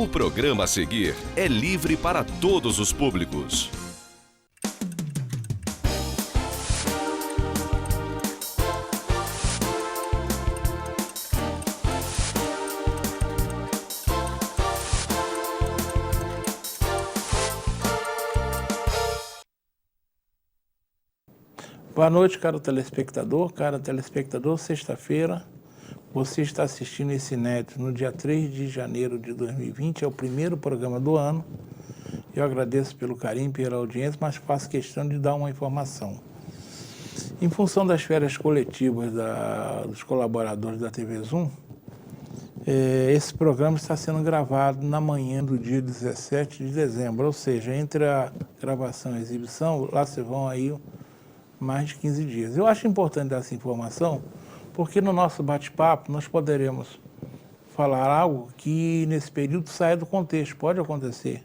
O programa a seguir é livre para todos os públicos. Boa noite, caro telespectador. Sexta-feira, você está assistindo esse inédito no dia 3 de janeiro de 2020, é o primeiro programa do ano. Eu agradeço pelo carinho, pela audiência, mas faço questão de dar uma informação. Em função das férias coletivas dos colaboradores da TV Zoom, esse programa está sendo gravado na manhã do dia 17 de dezembro, ou seja, entre a gravação e a exibição, lá se vão aí mais de 15 dias. Eu acho importante dar essa informação, porque no nosso bate-papo nós poderemos falar algo que nesse período saia do contexto, pode acontecer.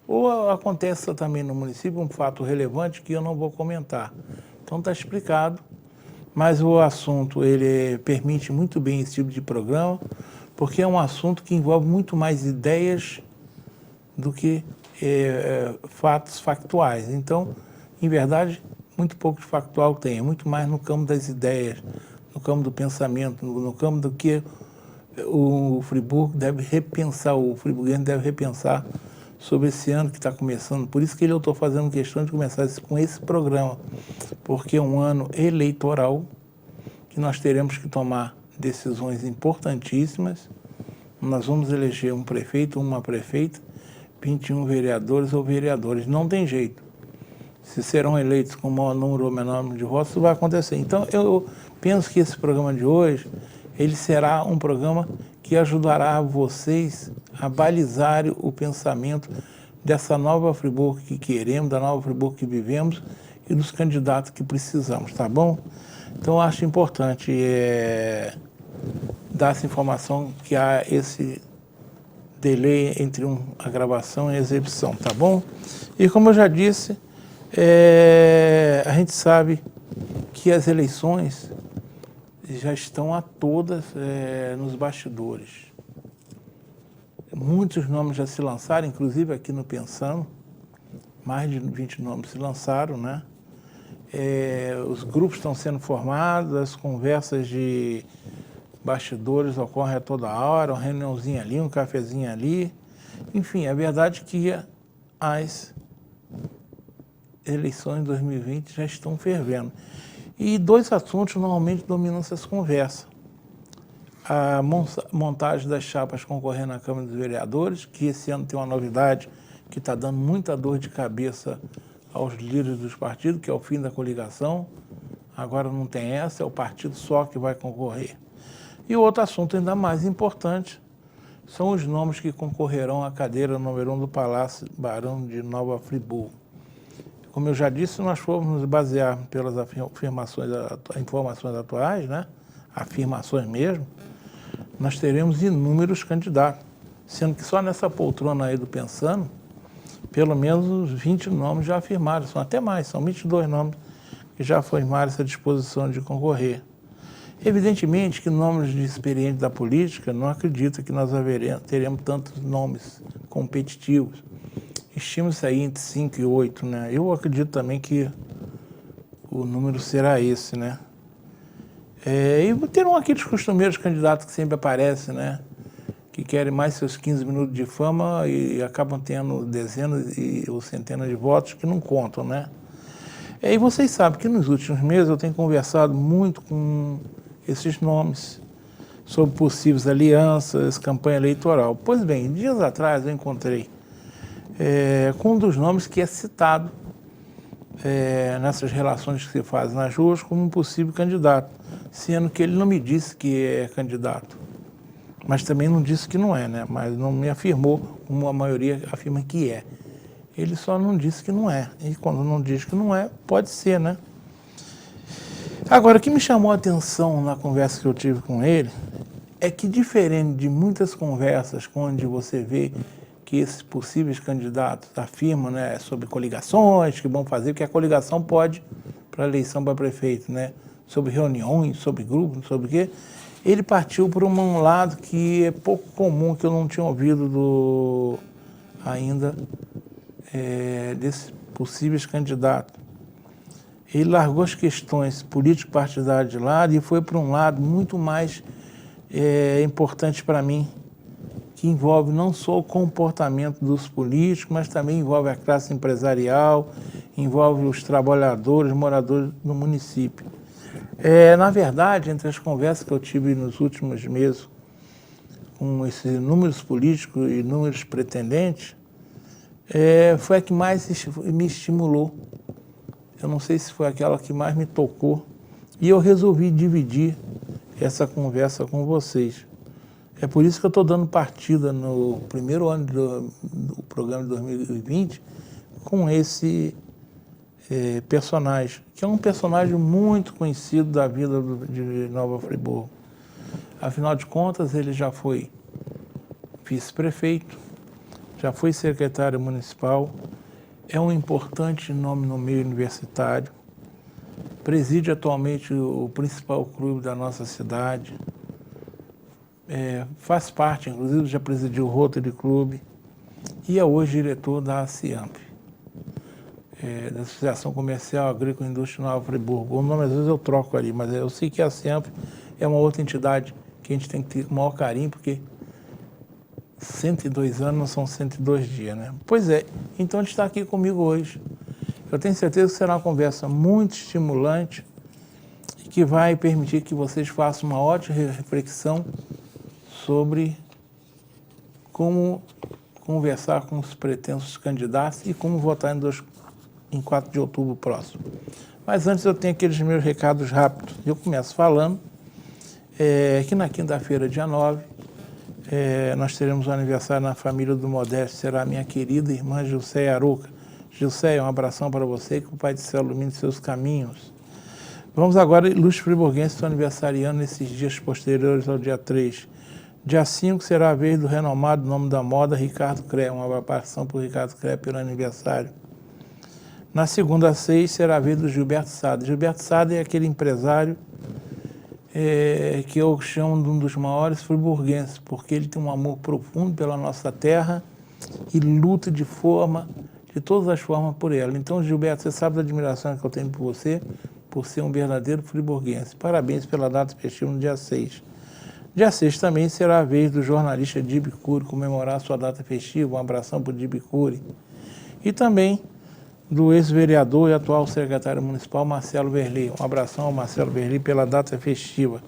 Ou aconteça também no município um fato relevante que eu não vou comentar. Então está explicado, mas o assunto ele permite muito bem esse tipo de programa, porque é um assunto que envolve muito mais ideias do que fatos factuais. Então, em verdade, muito pouco de factual tem, é muito mais no campo das ideias, no campo do pensamento, no campo do que o Friburgo deve repensar, o friburguense deve repensar sobre esse ano que está começando. Por isso que eu estou fazendo questão de começar com esse programa, porque é um ano eleitoral que nós teremos que tomar decisões importantíssimas. Nós vamos eleger um prefeito, uma prefeita, 21 vereadores ou vereadores, não tem jeito. Se serão eleitos com o maior número ou menor número de votos, isso vai acontecer. Então, eu penso que esse programa de hoje, ele será um programa que ajudará vocês a balizar o pensamento dessa nova Friburgo que queremos, da nova Friburgo que vivemos e dos candidatos que precisamos, tá bom? Então, eu acho importante dar essa informação que há esse delay entre a gravação e a exibição, tá bom? E como eu já disse, a gente sabe que as eleições já estão a todas nos bastidores. Muitos nomes já se lançaram, inclusive aqui no Pensando, mais de 20 nomes se lançaram, né? Os grupos estão sendo formados, as conversas de bastidores ocorrem a toda hora, uma reuniãozinha ali, um cafezinho ali. Enfim, a verdade é que as eleições de 2020 já estão fervendo. E dois assuntos normalmente dominam essas conversas. A montagem das chapas concorrendo à Câmara dos Vereadores, que esse ano tem uma novidade que está dando muita dor de cabeça aos líderes dos partidos, que é o fim da coligação. Agora não tem essa, é o partido só que vai concorrer. E o outro assunto ainda mais importante são os nomes que concorrerão à cadeira número 1 do Palácio Barão de Nova Friburgo. Como eu já disse, nós fomos nos basear pelas informações atuais, né? Afirmações mesmo, nós teremos inúmeros candidatos, sendo que só nessa poltrona aí do Pensando, pelo menos uns 20 nomes já afirmaram, são até mais, são 22 nomes que já afirmaram essa disposição de concorrer. Evidentemente que nomes de experientes da política não acreditam que nós teremos tantos nomes competitivos. Estima-se aí entre 5 e 8, né? Eu acredito também que o número será esse, né? E terão aqueles costumeiros candidatos que sempre aparecem, né? Que querem mais seus 15 minutos de fama e acabam tendo dezenas ou centenas de votos que não contam, né? E vocês sabem que nos últimos meses eu tenho conversado muito com esses nomes sobre possíveis alianças, campanha eleitoral. Pois bem, dias atrás eu encontrei com um dos nomes que é citado nessas relações que se fazem nas ruas como um possível candidato, sendo que ele não me disse que é candidato, mas também não disse que não é, né? Mas não me afirmou, como a maioria afirma que é. Ele só não disse que não é, e quando não diz que não é, pode ser, né? Agora, o que me chamou a atenção na conversa que eu tive com ele é que, diferente de muitas conversas onde você vê que esses possíveis candidatos afirmam, né, sobre coligações que vão fazer, porque a coligação pode para a eleição para prefeito, né, sobre reuniões, sobre grupos, sobre o quê. ele partiu por um lado que é pouco comum, que eu não tinha ouvido ainda desses possíveis candidatos. Ele largou as questões político-partidárias de lado e foi para um lado muito mais importante para mim, que envolve não só o comportamento dos políticos, mas também envolve a classe empresarial, envolve os trabalhadores, moradores do município. Na verdade, entre as conversas que eu tive nos últimos meses com esses números políticos e números pretendentes, foi a que mais me estimulou. Eu não sei se foi aquela que mais me tocou. E eu resolvi dividir essa conversa com vocês. É por isso que eu estou dando partida no primeiro ano do programa de 2020 com esse personagem, que é um personagem muito conhecido da vida de Nova Friburgo. Afinal de contas, ele já foi vice-prefeito, já foi secretário municipal, é um importante nome no meio universitário, preside atualmente o principal clube da nossa cidade, faz parte, inclusive já presidiu o Rotary Clube e é hoje diretor da ASIAMP, da Associação Comercial Agrícola e Industrial Nova Friburgo. O nome às vezes eu troco ali, mas eu sei que a ASIAMP é uma outra entidade que a gente tem que ter o maior carinho, porque 102 anos não são 102 dias, né? Pois é, então ele está aqui comigo hoje. Eu tenho certeza que será uma conversa muito estimulante e que vai permitir que vocês façam uma ótima reflexão sobre como conversar com os pretensos candidatos e como votar em 4 de outubro próximo. Mas antes eu tenho aqueles meus recados rápidos. Eu começo falando que na quinta-feira, dia 9, nós teremos um aniversário na família do Modesto. Será a minha querida irmã Gilceia Aruca. Gilceia, um abração para você, que o Pai do Céu ilumine seus caminhos. Vamos agora, ilustres friburguenses, estão aniversariando nesses dias posteriores ao dia 3. Dia 5 será a vez do renomado nome da moda, Ricardo Cré. Uma abração para o Ricardo Cré pelo aniversário. Na segunda, 6, será a vez do Gilberto Sada. Gilberto Sada é aquele empresário que eu chamo de um dos maiores friburguenses, porque ele tem um amor profundo pela nossa terra e luta de todas as formas por ela. Então, Gilberto, você sabe da admiração que eu tenho por você, por ser um verdadeiro friburguense. Parabéns pela data festiva no dia 6. Dia 6 também será a vez do jornalista Dibi Cury comemorar sua data festiva. Um abração para o Dibi Cury. E também do ex-vereador e atual secretário municipal Marcelo Verli. Um abração ao Marcelo Verli pela data festiva.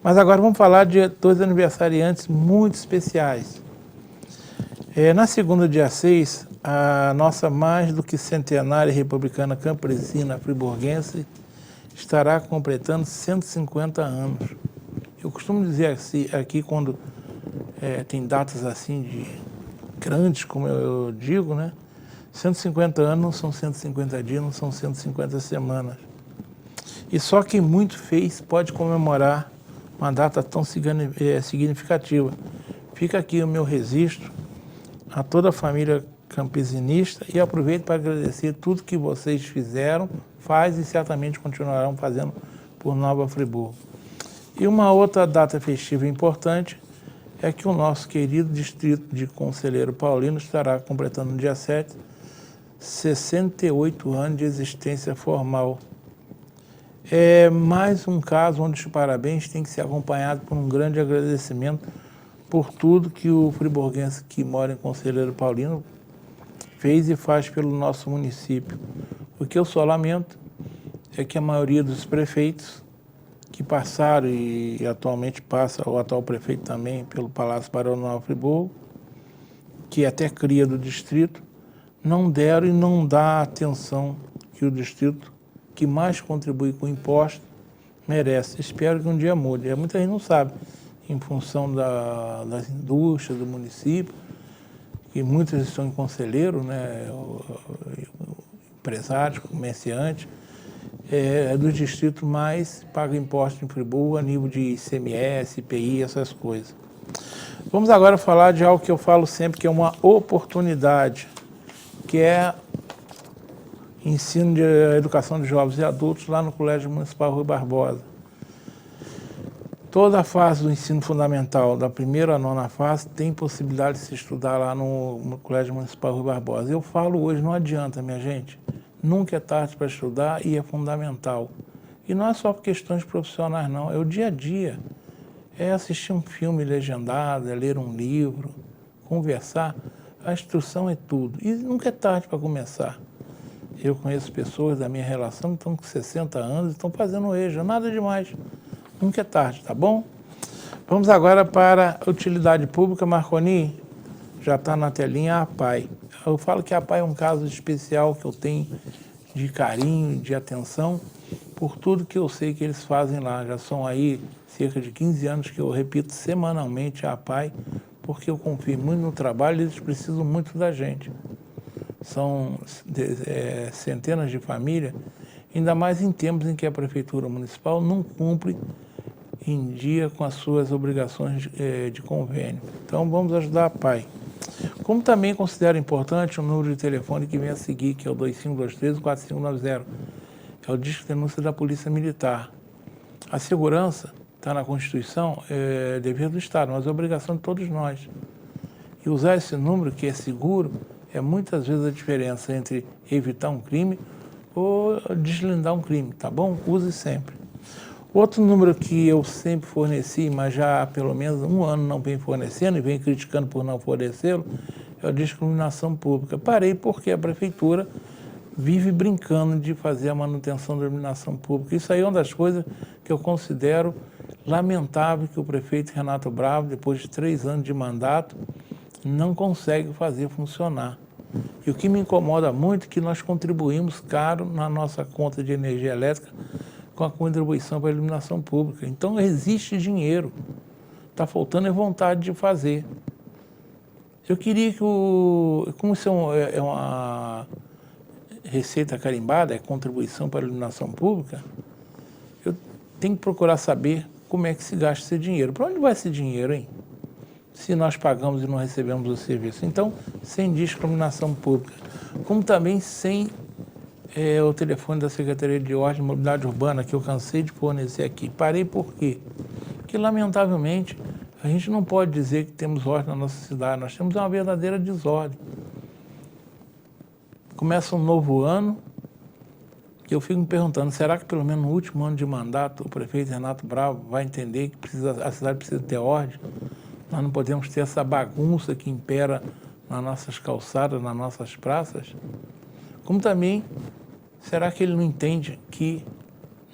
Mas agora vamos falar de 2 aniversariantes muito especiais. Na segunda, dia 6, a nossa mais do que centenária republicana campesina friburguense estará completando 150 anos. Eu costumo dizer aqui quando tem datas assim de grandes, como eu digo, né? 150 anos não são 150 dias, não são 150 semanas. E só quem muito fez pode comemorar uma data tão significativa. Fica aqui o meu registro a toda a família campesinista e aproveito para agradecer tudo que vocês fizeram, faz e certamente continuarão fazendo por Nova Friburgo. E uma outra data festiva importante é que o nosso querido distrito de Conselheiro Paulino estará completando no dia 7 68 anos de existência formal. É mais um caso onde os parabéns têm que ser acompanhados por um grande agradecimento por tudo que o friburguense que mora em Conselheiro Paulino fez e faz pelo nosso município. O que eu só lamento é que a maioria dos prefeitos que passaram e atualmente passa, o atual prefeito também, pelo Palácio Barão de Nova Friburgo, que é até cria do distrito, não deram e não dá a atenção que o distrito que mais contribui com impostos merece. Espero que um dia mude. Muita gente não sabe, em função das indústrias do município, que muitas estão em conselheiro, né, empresários, comerciantes, dos distritos mais pagam impostos em Friburgo a nível de ICMS, IPI, essas coisas. Vamos agora falar de algo que eu falo sempre, que é uma oportunidade, que é ensino de educação de jovens e adultos lá no Colégio Municipal Rui Barbosa. Toda a fase do ensino fundamental, da primeira à nona fase, tem possibilidade de se estudar lá no Colégio Municipal Rui Barbosa. Eu falo hoje, não adianta, minha gente. Nunca é tarde para estudar e é fundamental. E não é só por questões profissionais, não. É o dia a dia. É assistir um filme legendado, é ler um livro, conversar. A instrução é tudo. E nunca é tarde para começar. Eu conheço pessoas da minha relação que estão com 60 anos e estão fazendo EJA. Nada demais. Nunca é tarde, tá bom? Vamos agora para a utilidade pública. Marconi, já está na telinha a APAE. Eu falo que a APAE é um caso especial que eu tenho de carinho, de atenção, por tudo que eu sei que eles fazem lá. Já são aí cerca de 15 anos que eu repito semanalmente a APAE, porque eu confio muito no trabalho e eles precisam muito da gente. São centenas de famílias, ainda mais em tempos em que a Prefeitura Municipal não cumpre em dia com as suas obrigações de convênio. Então, vamos ajudar a APAE. Como também considero importante o número de telefone que vem a seguir, que é o 2523-4590, é o Disque de Denúncia da Polícia Militar. A segurança está na Constituição, é dever do Estado, mas é obrigação de todos nós. E usar esse número, que é seguro, é muitas vezes a diferença entre evitar um crime ou deslindar um crime, tá bom? Use sempre. Outro número que eu sempre forneci, mas já há pelo menos um ano não venho fornecendo e venho criticando por não fornecê-lo, é a discriminação pública. Parei porque a Prefeitura vive brincando de fazer a manutenção da iluminação pública. Isso aí é uma das coisas que eu considero lamentável, que o prefeito Renato Bravo, depois de 3 anos de mandato, não consegue fazer funcionar. E o que me incomoda muito é que nós contribuímos caro na nossa conta de energia elétrica com a contribuição para a iluminação pública. Então existe dinheiro, está faltando vontade de fazer. Eu queria que como isso é uma receita carimbada, é contribuição para a iluminação pública, eu tenho que procurar saber como é que se gasta esse dinheiro. Para onde vai esse dinheiro, hein? Se nós pagamos e não recebemos o serviço. Então, sem discriminação pública. Como também sem o telefone da Secretaria de Ordem e Mobilidade Urbana, que eu cansei de fornecer aqui. Parei por quê? Porque, lamentavelmente, a gente não pode dizer que temos ordem na nossa cidade. Nós temos uma verdadeira desordem. Começa um novo ano, e eu fico me perguntando, será que pelo menos no último ano de mandato o prefeito Renato Bravo vai entender que a cidade precisa ter ordem? Nós não podemos ter essa bagunça que impera nas nossas calçadas, nas nossas praças. Como também, será que ele não entende que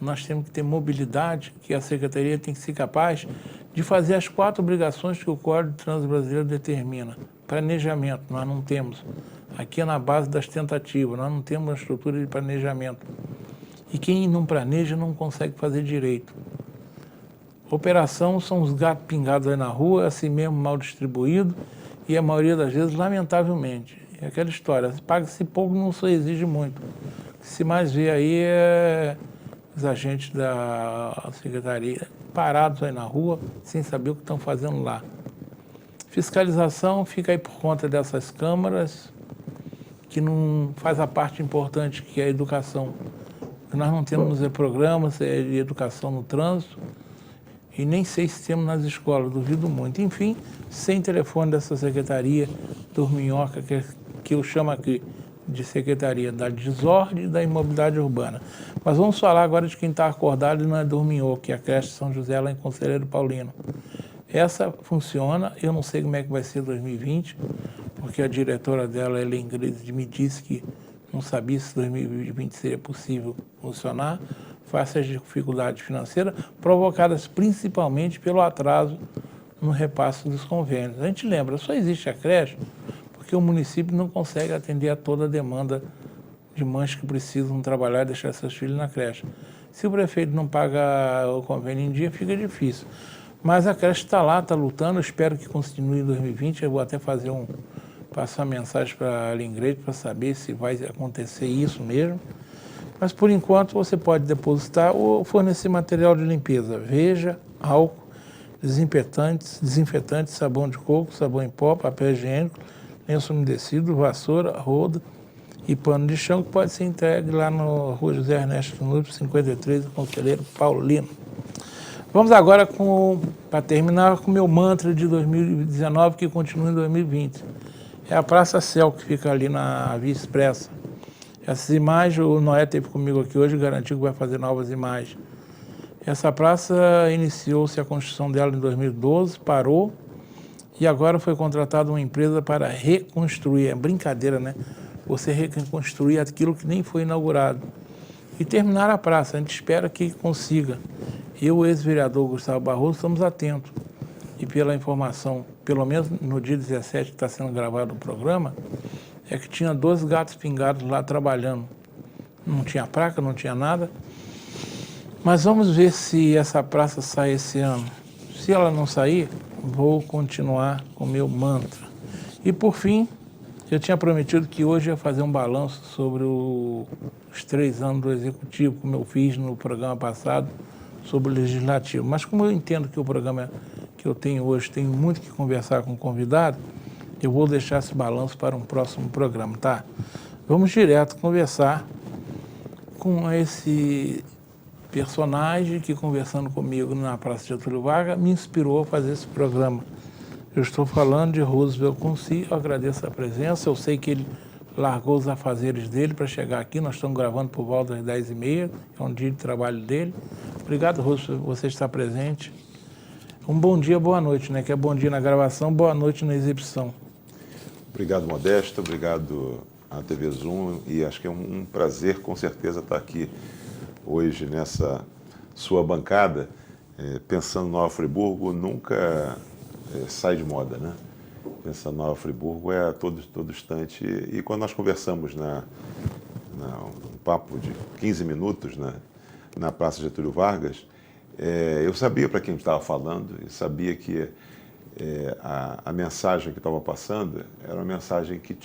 nós temos que ter mobilidade, que a Secretaria tem que ser capaz de fazer as 4 obrigações que o Código de Trânsito Brasileiro determina? Planejamento, nós não temos. Aqui é na base das tentativas, nós não temos uma estrutura de planejamento. E quem não planeja não consegue fazer direito. Operação são os gatos pingados aí na rua, assim mesmo mal distribuído, e a maioria das vezes, lamentavelmente, é aquela história, paga-se pouco, não se exige muito. O que se mais vê aí é os agentes da Secretaria parados aí na rua, sem saber o que estão fazendo lá. Fiscalização fica aí por conta dessas câmaras, que não faz a parte importante que é a educação. Nós não temos programas de educação no trânsito, e nem sei se temos nas escolas, duvido muito. Enfim, sem telefone dessa secretaria dorminhoca, que eu chamo aqui de Secretaria da Desordem e da Imobilidade Urbana. Mas vamos falar agora de quem está acordado e não é dorminhoco, que é a creche São José, lá em Conselheiro Paulino. Essa funciona, eu não sei como é que vai ser 2020, porque a diretora dela, ela Ingrid, me disse que não sabia se 2020 seria possível funcionar, face às dificuldades financeiras, provocadas principalmente pelo atraso no repasse dos convênios. A gente lembra, só existe a creche porque o município não consegue atender a toda a demanda de mães que precisam trabalhar e deixar seus filhos na creche. Se o prefeito não paga o convênio em dia, fica difícil. Mas a creche está lá, está lutando, eu espero que continue em 2020, eu vou até passar uma mensagem para a Ingrid para saber se vai acontecer isso mesmo. Mas, por enquanto, você pode depositar ou fornecer material de limpeza. Veja, álcool, desinfetante, sabão de coco, sabão em pó, papel higiênico, lenço umedecido, vassoura, roda e pano de chão, que pode ser entregue lá no Rua José Ernesto Nunes, 53, do Conselheiro Paulino. Vamos agora, para terminar, com o meu mantra de 2019, que continua em 2020. É a Praça Céu, que fica ali na Via Expressa. Essas imagens, o Noé esteve comigo aqui hoje, garantiu que vai fazer novas imagens. Essa praça iniciou-se a construção dela em 2012, parou, e agora foi contratada uma empresa para reconstruir. É brincadeira, né? Você reconstruir aquilo que nem foi inaugurado. E terminar a praça. A gente espera que consiga. Eu, o ex-vereador Gustavo Barroso, estamos atentos. E pela informação, pelo menos no dia 17 que está sendo gravado o programa, é que tinha 2 gatos pingados lá trabalhando. Não tinha placa, não tinha nada. Mas vamos ver se essa praça sai esse ano. Se ela não sair, vou continuar com o meu mantra. E por fim, eu tinha prometido que hoje ia fazer um balanço sobre os 3 anos do Executivo, como eu fiz no programa passado, sobre o Legislativo. Mas como eu entendo que o programa que eu tenho hoje tem muito que conversar com o convidado, eu vou deixar esse balanço para um próximo programa, tá? Vamos direto conversar com esse personagem que, conversando comigo na Praça Getúlio Vargas, me inspirou a fazer esse programa. Eu estou falando de Roosevelt Conci, eu agradeço a presença, eu sei que ele largou os afazeres dele para chegar aqui, nós estamos gravando por volta das 10h30, é um dia de trabalho dele. Obrigado, Roosevelt, por você estar presente. Um bom dia, boa noite, né? Que é bom dia na gravação, boa noite na exibição. Obrigado, Modesto, obrigado à TV Zoom, e acho que é um prazer, com certeza, estar aqui hoje nessa sua bancada, pensando Nova Friburgo nunca sai de moda, né? Pensando Nova Friburgo é a todo instante, e quando nós conversamos um papo de 15 minutos na Praça Getúlio Vargas, eu sabia para quem estava falando, e sabia que a mensagem que estava passando era uma mensagem que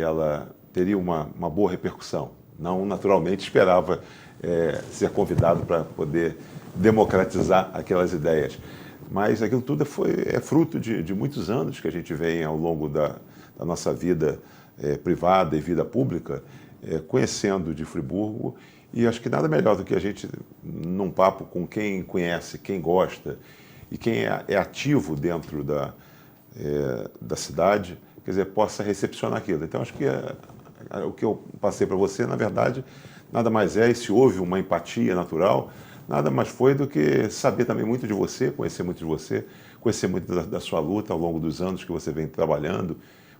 ela teria uma boa repercussão. Não naturalmente esperava ser convidado para poder democratizar aquelas ideias. Mas aquilo tudo é fruto de muitos anos que a gente vem ao longo da nossa vida privada e vida pública, conhecendo de Friburgo, e acho que nada melhor do que a gente, num papo com quem conhece, quem gosta e quem é ativo dentro da cidade, quer dizer, possa recepcionar aquilo. Então, acho que o que eu passei para você, na verdade, nada mais e se houve uma empatia natural, nada mais foi do que saber também muito de você, conhecer muito da sua luta ao longo dos anos que você vem trabalhando.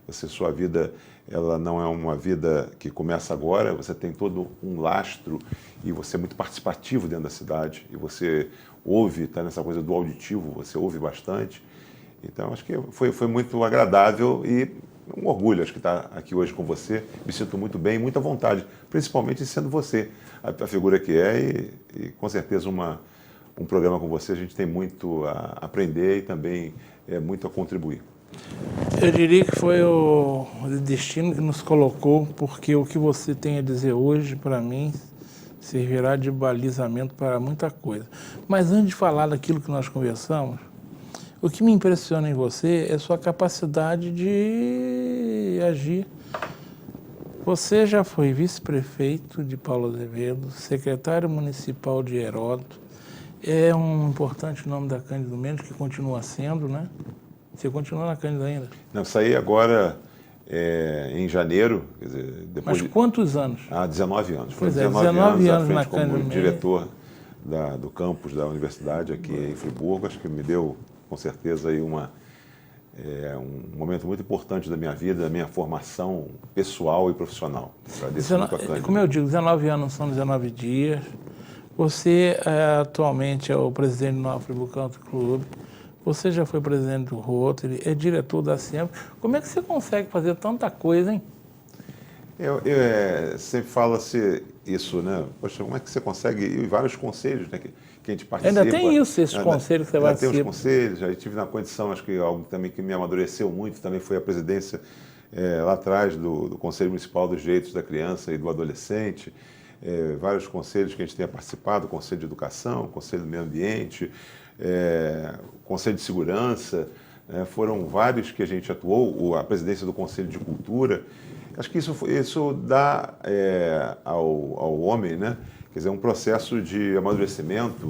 Sua vida, ela não é uma vida que começa agora, você tem todo um lastro e você é muito participativo dentro da cidade, e você ouve, está nessa coisa do auditivo, você ouve bastante. Então, acho que foi muito agradável e um orgulho, acho que estar aqui hoje com você. Me sinto muito bem, muita vontade, principalmente sendo você a figura que e com certeza um programa com você, a gente tem muito a aprender e também muito a contribuir. Eu diria que foi o destino que nos colocou, porque o que você tem a dizer hoje, para mim, servirá de balizamento para muita coisa. Mas antes de falar daquilo que nós conversamos, o que me impressiona em você é sua capacidade de agir. Você já foi vice-prefeito de Paulo Azevedo, secretário municipal de Heródoto, é um importante nome da Cândido Mendes, que continua sendo, né? Você continua na Cândido ainda? Não, saí agora em janeiro, quer dizer, depois. Mas quantos anos? 19 anos. Foi 19 anos na Cândido como diretor do campus da universidade aqui em Friburgo. Acho que me deu, com certeza, aí um momento muito importante da minha vida, da minha formação pessoal e profissional. Agradeço muito a Cândido. Como eu digo, 19 anos são 19 dias. Você atualmente é o presidente do Nova Friburgo Country Club. Você já foi presidente do Rotary, é diretor da SEMP. Como é que você consegue fazer tanta coisa, hein? Eu sempre fala-se isso, né? Poxa, como é que você consegue... E vários conselhos, né, que a gente participa. Ainda tem isso, esses conselhos que você participa. Tem os conselhos, já tive na condição, acho que algo também que me amadureceu muito, também foi a presidência lá atrás do Conselho Municipal dos Direitos da Criança e do Adolescente. Vários conselhos que a gente tenha participado, Conselho de Educação, Conselho do Meio Ambiente, Conselho de Segurança, foram vários que a gente atuou, a presidência do Conselho de Cultura. Acho que isso dá ao homem, né, quer dizer, um processo de amadurecimento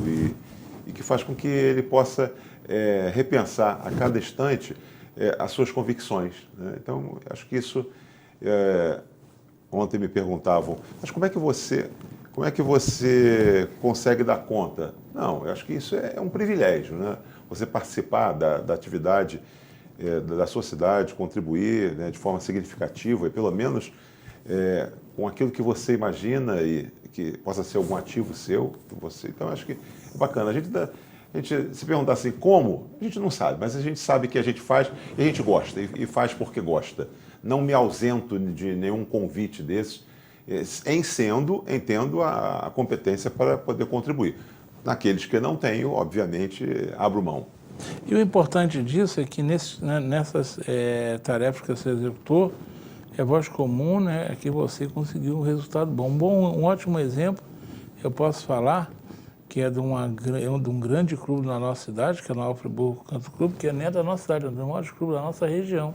e que faz com que ele possa repensar a cada instante as suas convicções, né? Então, acho que isso... ontem me perguntavam, mas como é que você consegue dar conta? Não, eu acho que isso é um privilégio, né? Você participar da atividade da sua cidade, contribuir, né, de forma significativa, e pelo menos com aquilo que você imagina e que possa ser algum ativo seu. Então, acho que é bacana. A gente se perguntar assim, como? A gente não sabe, mas a gente sabe que a gente faz e a gente gosta, e faz porque gosta. Não me ausento de nenhum convite desses, entendo a competência para poder contribuir. Naqueles que não tenho, obviamente, abro mão. E o importante disso é que nessas tarefas que você executou, é voz comum, né, é que você conseguiu um resultado bom. Um ótimo exemplo, eu posso falar, que é de um grande clube na nossa cidade, que é o Nova Friburgo Country Club, que não é da nossa cidade, é um dos maiores clubes da nossa região.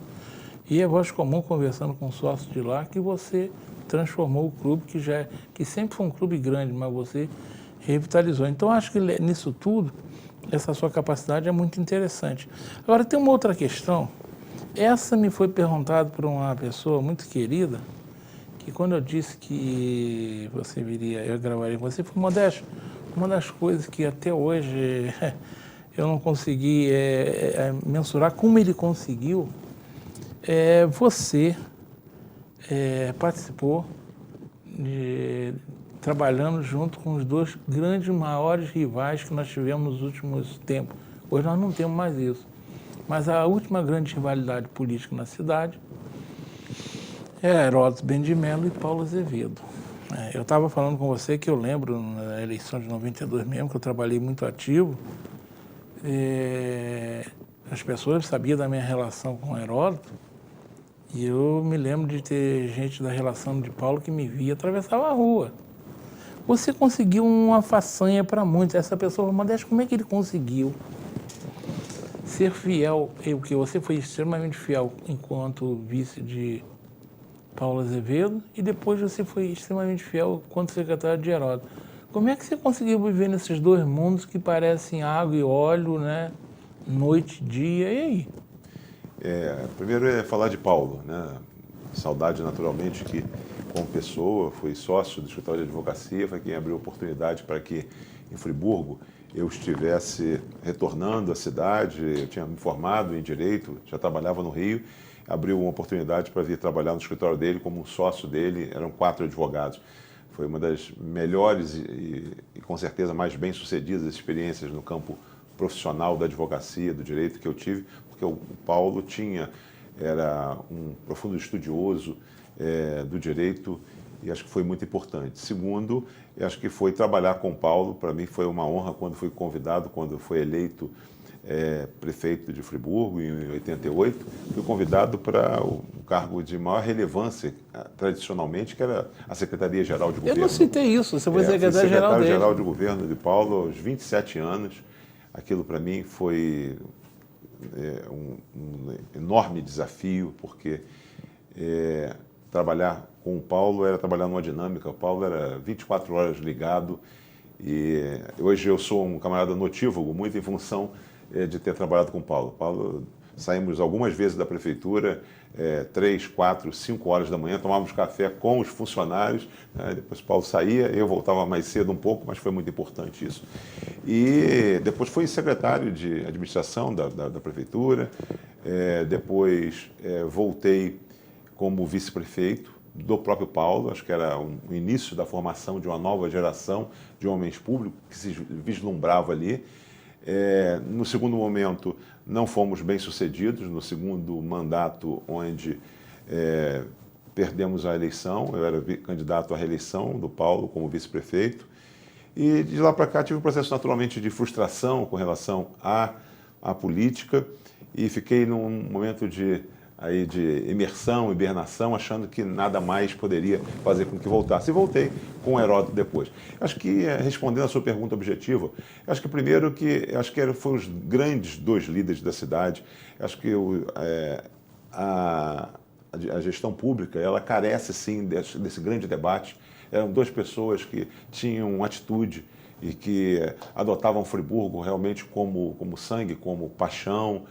E é voz comum, conversando com sócios de lá, que você transformou o clube, que sempre foi um clube grande, mas você revitalizou. Então, acho que nisso tudo, essa sua capacidade é muito interessante. Agora, tem uma outra questão. Essa me foi perguntada por uma pessoa muito querida, que quando eu disse que você viria, eu gravaria com você, foi Modesto. Uma das coisas que até hoje eu não consegui mensurar como ele conseguiu. Você participou trabalhando junto com os dois grandes, maiores rivais que nós tivemos nos últimos tempos. Hoje nós não temos mais isso. Mas a última grande rivalidade política na cidade é Heródoto Ben de Mello e Paulo Azevedo. Eu estava falando com você que eu lembro, na eleição de 92 mesmo, que eu trabalhei muito ativo. As pessoas sabiam da minha relação com Heródoto, e eu me lembro de ter gente da relação de Paulo que me via, atravessava a rua. Você conseguiu uma façanha para muitos. Essa pessoa falou, Modesto, como é que ele conseguiu ser fiel? Porque você foi extremamente fiel enquanto vice de Paulo Azevedo e depois você foi extremamente fiel enquanto secretário de Heródoto. Como é que você conseguiu viver nesses dois mundos que parecem água e óleo, né? Noite, dia, e aí? Primeiro é falar de Paulo, né? Saudade, naturalmente, que como pessoa, fui sócio do escritório de advocacia, foi quem abriu oportunidade para que em Friburgo eu estivesse retornando à cidade. Eu tinha me formado em Direito, já trabalhava no Rio, abriu uma oportunidade para vir trabalhar no escritório dele como sócio dele, eram 4 advogados. Foi uma das melhores e com certeza mais bem-sucedidas experiências no campo profissional da advocacia, do direito que eu tive, porque o Paulo era um profundo estudioso do direito e acho que foi muito importante. Segundo, acho que foi trabalhar com o Paulo, para mim foi uma honra quando fui convidado, quando foi eleito prefeito de Friburgo em 88, fui convidado para o cargo de maior relevância, tradicionalmente, que era a Secretaria-Geral de Governo. Eu não citei isso, você foi secretário-geral dele. Secretário-Geral de Governo de Paulo aos 27 anos. Aquilo para mim foi um enorme desafio, porque trabalhar com o Paulo era trabalhar numa dinâmica. O Paulo era 24 horas ligado e hoje eu sou um camarada notívago, muito em função de ter trabalhado com o Paulo. Paulo, saímos algumas vezes da prefeitura, 3, 4, 5 horas da manhã, tomávamos café com os funcionários, né? Depois o Paulo saía, eu voltava mais cedo um pouco, mas foi muito importante isso. E depois fui secretário de administração da prefeitura, depois voltei como vice-prefeito do próprio Paulo, acho que era o início da formação de uma nova geração de homens públicos que se vislumbrava ali. No segundo momento, não fomos bem-sucedidos, no segundo mandato, onde perdemos a eleição. Eu era candidato à reeleição do Paulo como vice-prefeito. E de lá para cá tive um processo naturalmente de frustração com relação à política e fiquei num momento de imersão, hibernação, achando que nada mais poderia fazer com que voltasse. E voltei com o Heródoto depois. Acho que, respondendo a sua pergunta objetiva, acho que primeiro foram os grandes 2 líderes da cidade. Acho que a gestão pública, ela carece, sim, desse grande debate. Eram 2 pessoas que tinham atitude, e que adotavam Friburgo realmente como sangue, como paixão,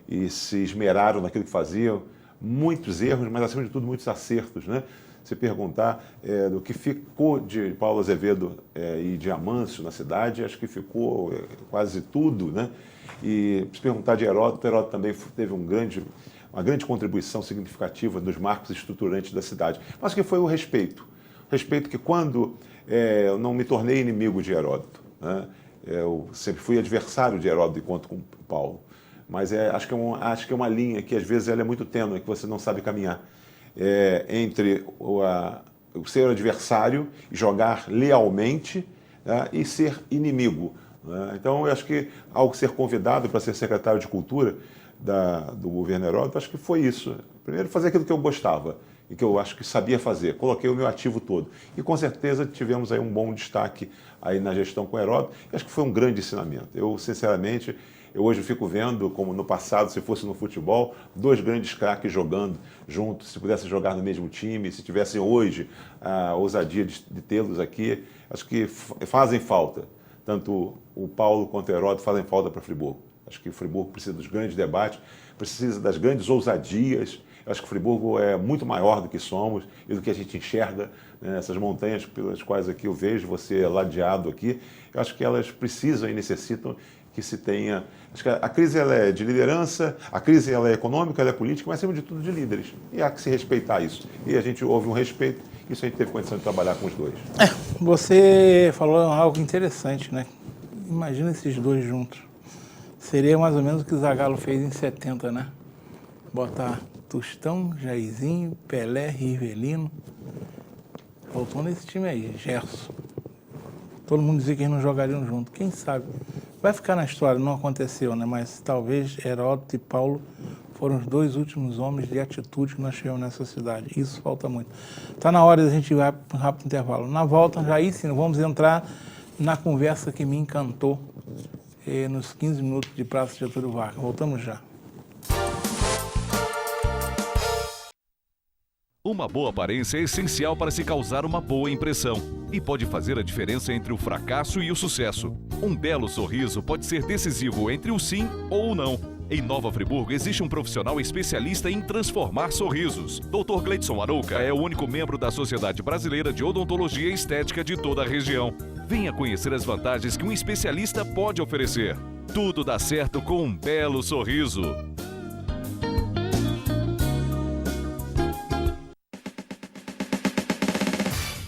e se esmeraram naquilo que faziam. Muitos erros, mas acima de tudo muitos acertos, né? Se perguntar do que ficou de Paulo Azevedo e de Amâncio na cidade, acho que ficou quase tudo, né? E se perguntar de Heródoto, Heródoto também teve uma grande contribuição significativa nos marcos estruturantes da cidade. Mas que foi o respeito. Respeito que quando eu não me tornei inimigo de Heródoto, né? Eu sempre fui adversário de Heródoto enquanto com Paulo. Mas acho que é uma linha que às vezes ela é muito tênue, que você não sabe caminhar. Entre o ser adversário, jogar lealmente, né, e ser inimigo. Né? Então, eu acho que ao ser convidado para ser secretário de Cultura do governo Heródoto, acho que foi isso. Primeiro, fazer aquilo que eu gostava e que eu acho que sabia fazer. Coloquei o meu ativo todo. E, com certeza, tivemos aí um bom destaque aí na gestão com Heródoto. E acho que foi um grande ensinamento. Eu, sinceramente... Eu hoje fico vendo, como no passado, se fosse no futebol, dois grandes craques jogando juntos, se pudessem jogar no mesmo time, se tivessem hoje a ousadia de tê-los aqui, acho que fazem falta. Tanto o Paulo quanto o Heródoto fazem falta para Friburgo. Acho que o Friburgo precisa dos grandes debates, precisa das grandes ousadias. Acho que o Friburgo é muito maior do que somos e do que a gente enxerga, né? Essas montanhas pelas quais aqui eu vejo você ladeado aqui. Eu acho que elas precisam e necessitam que se tenha... Acho que a crise ela é de liderança, a crise ela é econômica, ela é política, mas acima de tudo de líderes. E há que se respeitar isso. E a gente houve um respeito, isso a gente teve condição de trabalhar com os dois. Você falou algo interessante, né? Imagina esses dois juntos. Seria mais ou menos o que o Zagallo fez em 70, né? Botar Tostão, Jairzinho, Pelé, Rivelino. Faltou nesse time aí, Gerson. Todo mundo dizia que eles não jogariam junto. Quem sabe? Vai ficar na história, não aconteceu, né? Mas talvez Heródoto e Paulo foram os dois últimos homens de atitude que nós tivemos nessa cidade. Isso falta muito. Está na hora de a gente ir para um rápido intervalo. Na volta, já aí sim, vamos entrar na conversa que me encantou nos 15 minutos de Praça Getúlio Vargas. Voltamos já. Uma boa aparência é essencial para se causar uma boa impressão e pode fazer a diferença entre o fracasso e o sucesso. Um belo sorriso pode ser decisivo entre o sim ou o não. Em Nova Friburgo existe um profissional especialista em transformar sorrisos. Dr. Gleidson Arouca é o único membro da Sociedade Brasileira de Odontologia e Estética de toda a região. Venha conhecer as vantagens que um especialista pode oferecer. Tudo dá certo com um belo sorriso.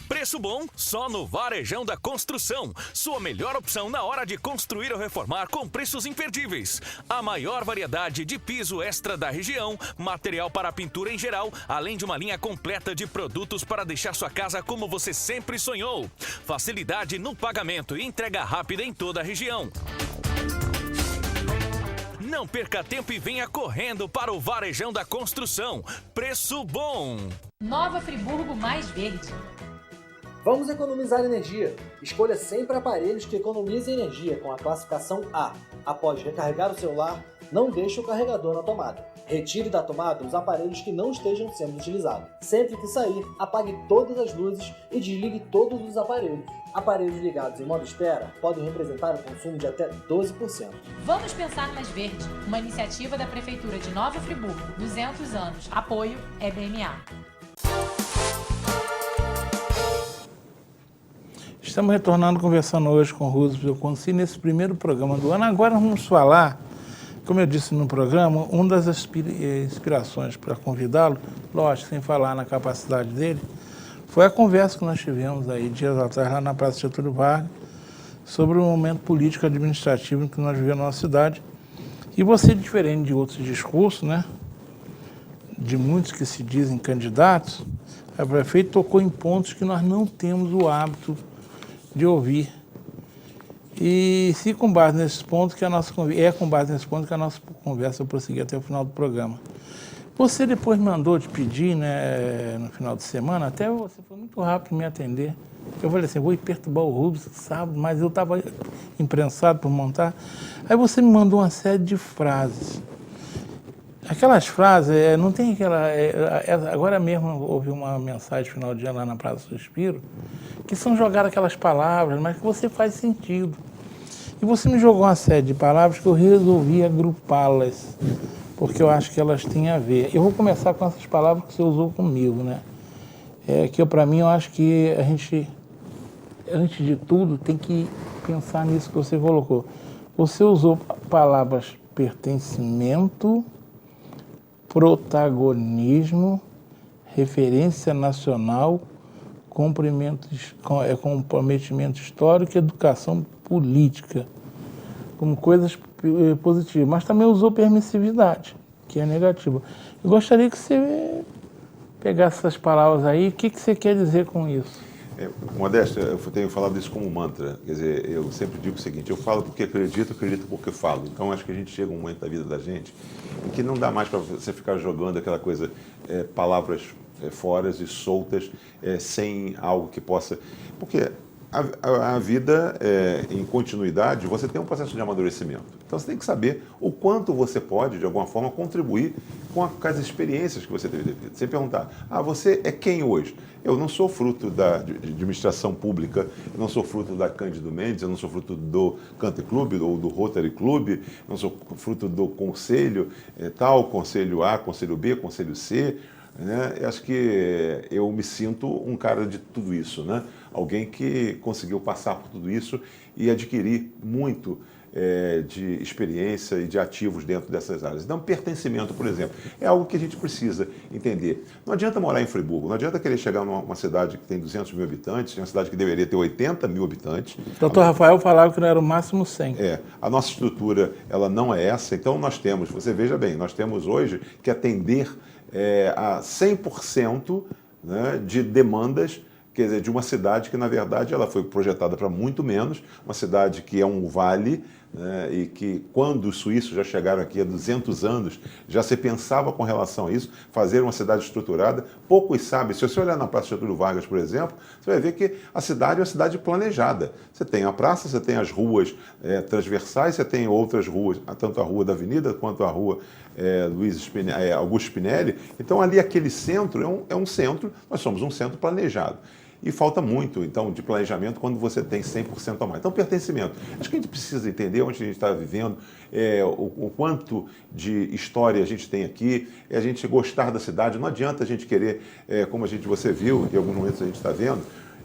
Preço bom só no Varejão da Construção. Sua melhor opção na hora de construir ou reformar com preços imperdíveis. A maior variedade de piso extra da região, material para pintura em geral, além de uma linha completa de produtos para deixar sua casa como você sempre sonhou. Facilidade no pagamento e entrega rápida em toda a região. Não perca tempo e venha correndo para o Varejão da Construção. Preço bom. Nova Friburgo mais verde. Vamos economizar energia. Escolha sempre aparelhos que economizem energia com a classificação A. Após recarregar o celular, não deixe o carregador na tomada. Retire da tomada os aparelhos que não estejam sendo utilizados. Sempre que sair, apague todas as luzes e desligue todos os aparelhos. Aparelhos ligados em modo espera podem representar um consumo de até 12%. Vamos pensar mais verde. Uma iniciativa da Prefeitura de Nova Friburgo. 200 anos. Apoio EBMA. Estamos retornando, conversando hoje com o Roosevelt Conci nesse primeiro programa do ano. Agora vamos falar, como eu disse no programa, uma das inspirações para convidá-lo, lógico, sem falar na capacidade dele, foi a conversa que nós tivemos aí dias atrás lá na Praça Getúlio Vargas sobre o momento político administrativo que nós vivemos na nossa cidade. E você, diferente de outros discursos, né, de muitos que se dizem candidatos, a prefeita tocou em pontos que nós não temos o hábito de ouvir. E se com base nesses pontos que a nossa conversa prosseguir até o final do programa. Você depois mandou te pedir, né, no final de semana, até você foi muito rápido em me atender. Eu falei assim, vou ir perturbar o Rubens sábado, mas eu estava imprensado por montar. Aí você me mandou uma série de frases. Aquelas frases, não tem aquela... agora mesmo houve uma mensagem final de ano lá na Praça do Suspiro, que são jogadas aquelas palavras, mas que você faz sentido. E você me jogou uma série de palavras que eu resolvi agrupá-las, porque eu acho que elas têm a ver. Eu vou começar com essas palavras que você usou comigo, né? Que para mim eu acho que a gente, antes de tudo, tem que pensar nisso que você colocou. Você usou palavras pertencimento, protagonismo, referência nacional, comprometimento histórico e educação política, como coisas positivas. Mas também usou permissividade, que é negativa. Eu gostaria que você pegasse essas palavras aí. O que você quer dizer com isso? Modesto, eu tenho falado isso como mantra. Quer dizer, eu sempre digo o seguinte: eu falo porque acredito porque falo. Então, acho que a gente chega um momento da vida da gente em que não dá mais para você ficar jogando aquela coisa, palavras fora e soltas, sem algo que possa... Porque a vida, em continuidade, você tem um processo de amadurecimento. Então, você tem que saber o quanto você pode, de alguma forma, contribuir com as experiências que você teve de vida. Você perguntar, você é quem hoje? Eu não sou fruto da administração pública, eu não sou fruto da Cândido Mendes, eu não sou fruto do Country Club ou do Rotary Club, eu não sou fruto do conselho tal, conselho A, conselho B, conselho C, né? Eu acho que eu me sinto um cara de tudo isso, né? Alguém que conseguiu passar por tudo isso e adquirir muito de experiência e de ativos dentro dessas áreas. Então, pertencimento, por exemplo, é algo que a gente precisa entender. Não adianta morar em Friburgo, não adianta querer chegar numa cidade que tem 200 mil habitantes, uma cidade que deveria ter 80 mil habitantes. Doutor Rafael falava que não era o máximo 100. A nossa estrutura, ela não é essa, então nós temos, você veja bem, nós temos hoje que atender a 100%, né, de demandas, quer dizer, de uma cidade que, na verdade, ela foi projetada para muito menos, uma cidade que é um vale, né, e que, quando os suíços já chegaram aqui há 200 anos, já se pensava com relação a isso, fazer uma cidade estruturada. Poucos sabem, se você olhar na Praça Getúlio Vargas, por exemplo, você vai ver que a cidade é uma cidade planejada. Você tem a praça, você tem as ruas transversais, você tem outras ruas, tanto a Rua da Avenida quanto a Rua Augusto Spinelli. Então, ali, aquele centro é um centro, nós somos um centro planejado. E falta muito, então, de planejamento quando você tem 100% a mais. Então, pertencimento. Acho que a gente precisa entender onde a gente está vivendo, o quanto de história a gente tem aqui, a gente gostar da cidade. Não adianta a gente querer, como você viu, em alguns momentos a gente está vendo,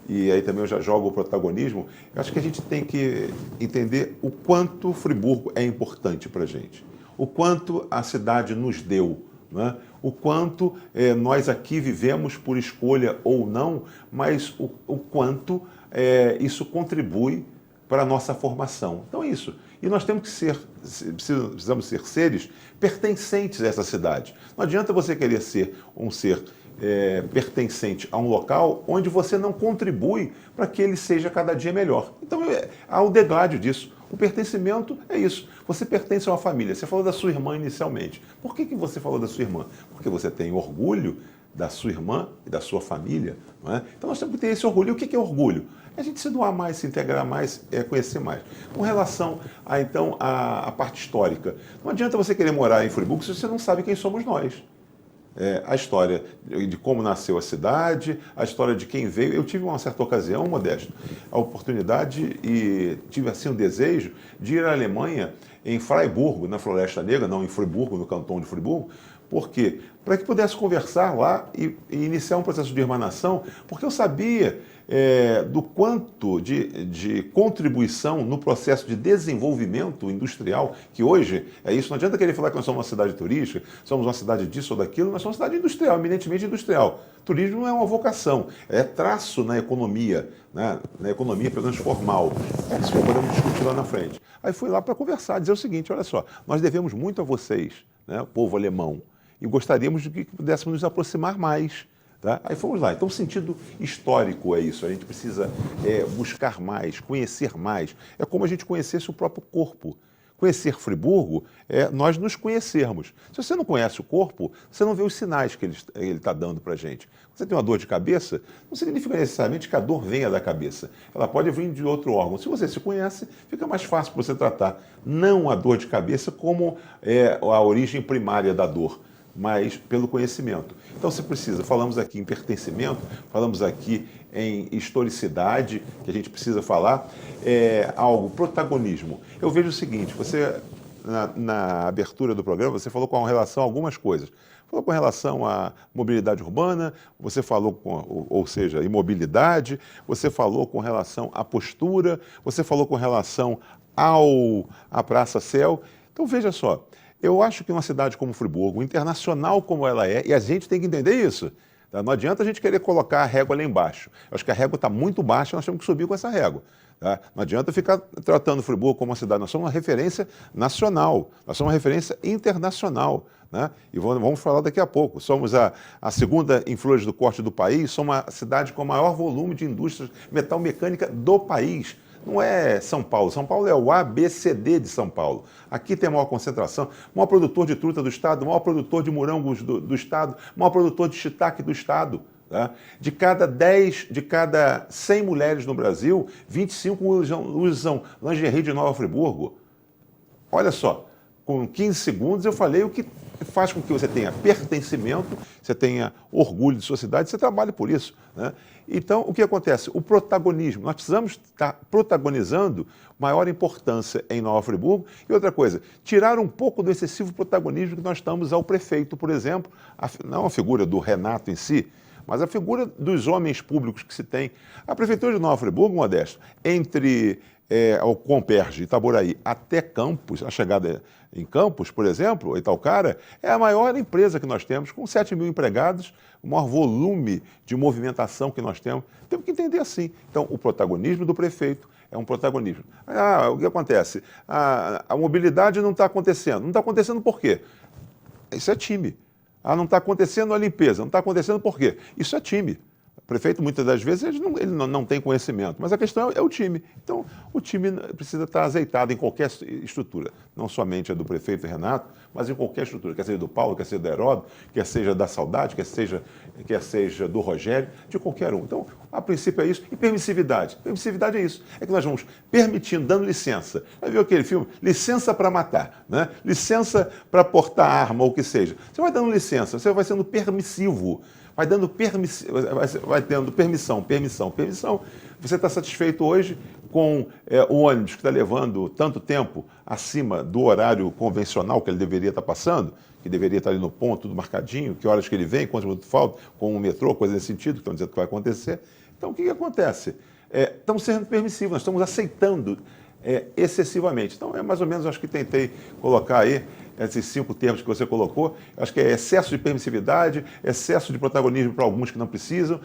e aí também eu já jogo o protagonismo. Eu acho que a gente tem que entender o quanto Friburgo é importante para a gente, o quanto a cidade nos deu, né? O quanto nós aqui vivemos por escolha ou não, mas o quanto isso contribui para a nossa formação. Então é isso. E nós temos que precisamos ser seres pertencentes a essa cidade. Não adianta você querer ser um ser pertencente a um local onde você não contribui para que ele seja cada dia melhor. Então há o degládio disso. O pertencimento é isso. Você pertence a uma família. Você falou da sua irmã inicialmente. Por que você falou da sua irmã? Porque você tem orgulho da sua irmã e da sua família, não é? Então nós temos que ter esse orgulho. E o que é orgulho? É a gente se doar mais, se integrar mais, conhecer mais. Com relação à parte histórica, não adianta você querer morar em Friburgo se você não sabe quem somos nós. A história de como nasceu a cidade, a história de quem veio. Eu tive uma certa ocasião, Modesto, a oportunidade e tive assim o desejo de ir à Alemanha, em Freiburgo, na Floresta Negra, não em Friburgo, no canton de Friburgo. Por quê? Para que pudesse conversar lá e iniciar um processo de irmanação, porque eu sabia do quanto de contribuição no processo de desenvolvimento industrial, que hoje é isso. Não adianta querer falar que nós somos uma cidade turística, somos uma cidade disso ou daquilo, nós somos uma cidade industrial, eminentemente industrial. Turismo não é uma vocação, é traço na economia, né? Na economia, pelo menos formal. Isso podemos discutir lá na frente. Aí fui lá para conversar, dizer o seguinte: olha só, nós devemos muito a vocês, né, povo alemão, e gostaríamos de que pudéssemos nos aproximar mais. Tá? Aí fomos lá. Então, o sentido histórico é isso. A gente precisa buscar mais, conhecer mais. É como a gente conhecesse o próprio corpo. Conhecer Friburgo é nós nos conhecermos. Se você não conhece o corpo, você não vê os sinais que ele está dando para a gente. Quando você tem uma dor de cabeça, não significa necessariamente que a dor venha da cabeça. Ela pode vir de outro órgão. Se você se conhece, fica mais fácil para você tratar. Não a dor de cabeça como a origem primária da dor, mas pelo conhecimento. Então você precisa, falamos aqui em pertencimento, falamos aqui em historicidade, que a gente precisa falar, algo, protagonismo. Eu vejo o seguinte, você, na abertura do programa, você falou com relação a algumas coisas. Falou com relação à mobilidade urbana, você falou ou seja, imobilidade, você falou com relação à postura, você falou com relação à Praça Céu. Então veja só, eu acho que uma cidade como Friburgo, internacional como ela é, e a gente tem que entender isso. Tá? Não adianta a gente querer colocar a régua lá embaixo. Eu acho que a régua está muito baixa, nós temos que subir com essa régua. Tá? Não adianta ficar tratando Friburgo como uma cidade. Nós somos uma referência nacional, nós somos uma referência internacional. Né? E vamos falar daqui a pouco. Somos a segunda em flores do corte do país, somos a cidade com o maior volume de indústrias metalmecânica do país. Não é São Paulo. São Paulo é o ABCD de São Paulo. Aqui tem a maior concentração, o maior produtor de truta do estado, o maior produtor de morangos do estado, o maior produtor de shiitake do estado. Tá? De cada 100 mulheres no Brasil, 25 usam lingerie de Nova Friburgo. Olha só, com 15 segundos eu falei o que faz com que você tenha pertencimento, você tenha orgulho de sua cidade, você trabalhe por isso. Né? Então, o que acontece? O protagonismo. Nós precisamos estar protagonizando maior importância em Nova Friburgo. E outra coisa, tirar um pouco do excessivo protagonismo que nós damos ao prefeito, por exemplo, não a figura do Renato em si, mas a figura dos homens públicos que se tem. A Prefeitura de Nova Friburgo, Modesto, entre o Comperj, Itaboraí, até Campos, a chegada em Campos, por exemplo, Itaocara, é a maior empresa que nós temos, com 7.000 empregados, o maior volume de movimentação que nós temos. Temos que entender assim. Então, o protagonismo do prefeito é um protagonismo. O que acontece? A mobilidade não está acontecendo. Não está acontecendo por quê? Isso é time. Não está acontecendo a limpeza. Não está acontecendo por quê? Isso é time. O prefeito, muitas das vezes, ele não tem conhecimento, mas a questão é o time. Então, o time precisa estar azeitado em qualquer estrutura, não somente a do prefeito Renato, mas em qualquer estrutura, quer seja do Paulo, quer seja do Heródoto, quer seja da Saudade, quer seja do Rogério, de qualquer um. Então, a princípio é isso. E permissividade. Permissividade é isso. É que nós vamos permitindo, dando licença. Já viu aquele filme? Licença para matar, né? Licença para portar arma ou o que seja. Você vai dando licença, você vai sendo permissivo. Vai tendo permissão. Você está satisfeito hoje com o ônibus que está levando tanto tempo acima do horário convencional que ele deveria estar passando, que deveria estar ali no ponto, tudo marcadinho, que horas que ele vem, quantos minutos faltam, com o metrô, coisa nesse sentido, que estão dizendo que vai acontecer. Então, o que acontece? Estamos sendo permissivos, nós estamos aceitando excessivamente. Então, é mais ou menos, acho que tentei colocar aí esses 5 termos que você colocou. Acho que é excesso de permissividade, excesso de protagonismo para alguns que não precisam,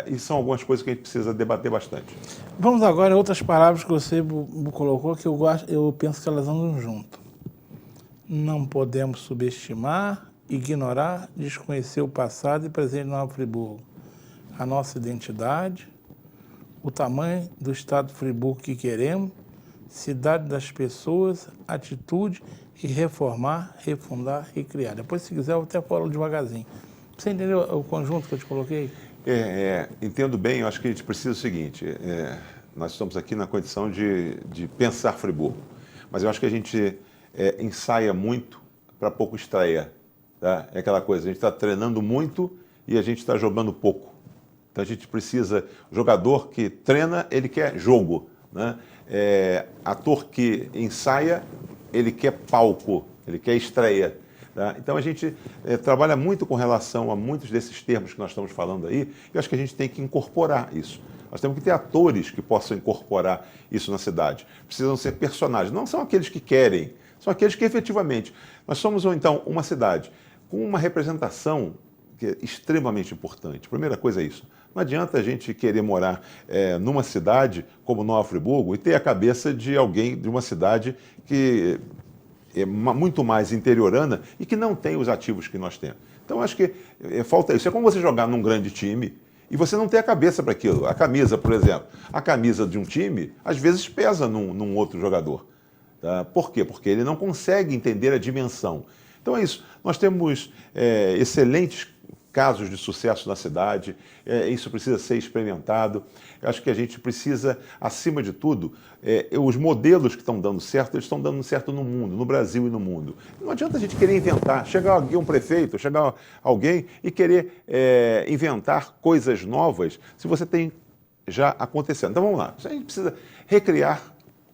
e são algumas coisas que a gente precisa debater bastante. Vamos agora a outras palavras que você colocou, que eu penso que elas andam junto. Não podemos subestimar, ignorar, desconhecer o passado e presente de Nova Friburgo, a nossa identidade, o tamanho do estado de Friburgo que queremos, cidade das pessoas, atitude e reformar, refundar e criar. Depois, se quiser, eu até falo devagarzinho. Você entendeu o conjunto que eu te coloquei? Entendo bem. Eu acho que a gente precisa do seguinte, nós estamos aqui na condição de pensar Friburgo, mas eu acho que a gente ensaia muito para pouco extrair. Tá? É aquela coisa, a gente está treinando muito e a gente está jogando pouco. Então a gente precisa, o jogador que treina, ele quer jogo, né? Ator que ensaia, ele quer palco, ele quer estreia. Tá? Então a gente trabalha muito com relação a muitos desses termos que nós estamos falando aí, e eu acho que a gente tem que incorporar isso. Nós temos que ter atores que possam incorporar isso na cidade. Precisam ser personagens, não são aqueles que querem, são aqueles que efetivamente... Nós somos, então, uma cidade com uma representação que é extremamente importante. A primeira coisa é isso. Não adianta a gente querer morar numa cidade como Nova Friburgo e ter a cabeça de alguém de uma cidade que é muito mais interiorana e que não tem os ativos que nós temos. Então, acho que falta isso. É como você jogar num grande time e você não ter a cabeça para aquilo. A camisa, por exemplo, a camisa de um time, às vezes pesa num outro jogador. Tá? Por quê? Porque ele não consegue entender a dimensão. Então é isso. Nós temos excelentes casos de sucesso na cidade, isso precisa ser experimentado. Eu acho que a gente precisa, acima de tudo, os modelos que estão dando certo, eles estão dando certo no mundo, no Brasil e no mundo. Não adianta a gente querer inventar, chegar alguém, um prefeito, chegar alguém e querer inventar coisas novas, se você tem já acontecendo. Então vamos lá, a gente precisa recriar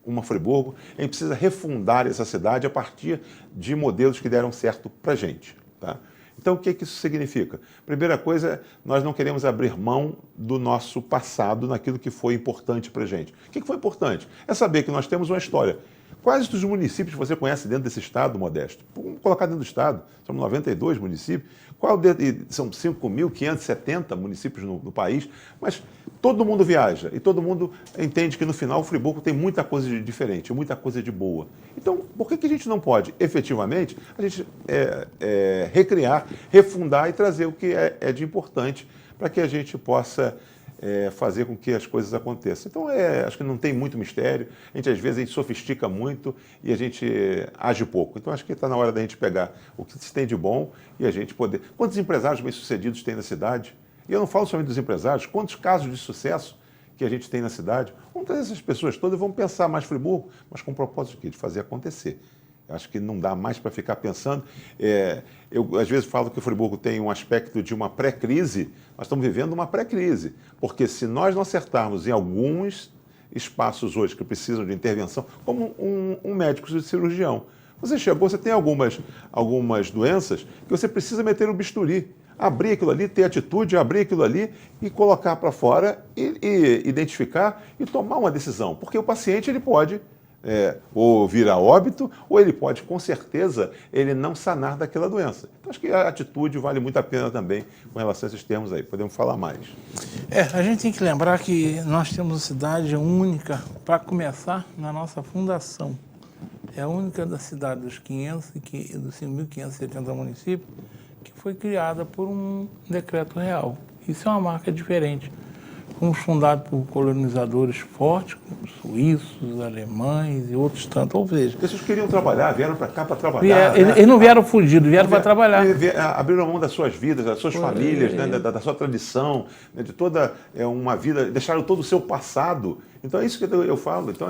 uma Friburgo, a gente precisa refundar essa cidade a partir de modelos que deram certo para a gente, tá? Então, o que isso significa? Primeira coisa, nós não queremos abrir mão do nosso passado naquilo que foi importante para a gente. O que foi importante? É saber que nós temos uma história. Quais dos municípios você conhece dentro desse estado, Modesto? Vamos colocar dentro do estado. São 92 municípios. São 5.570 municípios no país, mas todo mundo viaja e todo mundo entende que no final o Friburgo tem muita coisa de diferente, muita coisa de boa. Então, por que a gente não pode, efetivamente, a gente recriar, refundar e trazer o que é de importante para que a gente possa fazer com que as coisas aconteçam. Então, acho que não tem muito mistério. Às vezes, a gente sofistica muito e a gente age pouco. Então, acho que está na hora da gente pegar o que se tem de bom e a gente poder... Quantos empresários bem-sucedidos tem na cidade? E eu não falo somente dos empresários, quantos casos de sucesso que a gente tem na cidade? Vamos trazer essas pessoas todas e vamos pensar mais Friburgo, mas com o propósito de quê? De fazer acontecer. Acho que não dá mais para ficar pensando. Eu, às vezes, falo que o Friburgo tem um aspecto de uma pré-crise. Nós estamos vivendo uma pré-crise, porque se nós não acertarmos em alguns espaços hoje que precisam de intervenção, como um médico cirurgião, você chegou, você tem algumas doenças que você precisa meter um bisturi, abrir aquilo ali, ter atitude, abrir aquilo ali e colocar para fora e identificar e tomar uma decisão, porque o paciente ele pode ou vir a óbito, ou ele pode, com certeza, ele não sanar daquela doença. Então, acho que a atitude vale muito a pena também com relação a esses termos aí. Podemos falar mais. A gente tem que lembrar que nós temos uma cidade única, para começar, na nossa fundação. É a única da cidade dos 5.570 municípios que foi criada por um decreto real. Isso é uma marca diferente. Fomos fundados por colonizadores fortes, como suíços, alemães e outros tantos. Ou seja, pessoas queriam trabalhar, vieram para cá para trabalhar. Eles não vieram fugidos, vieram para trabalhar. Abriram mão das suas vidas, das suas famílias, né, da sua tradição, né, de toda uma vida, deixaram todo o seu passado. Então é isso que eu falo. Então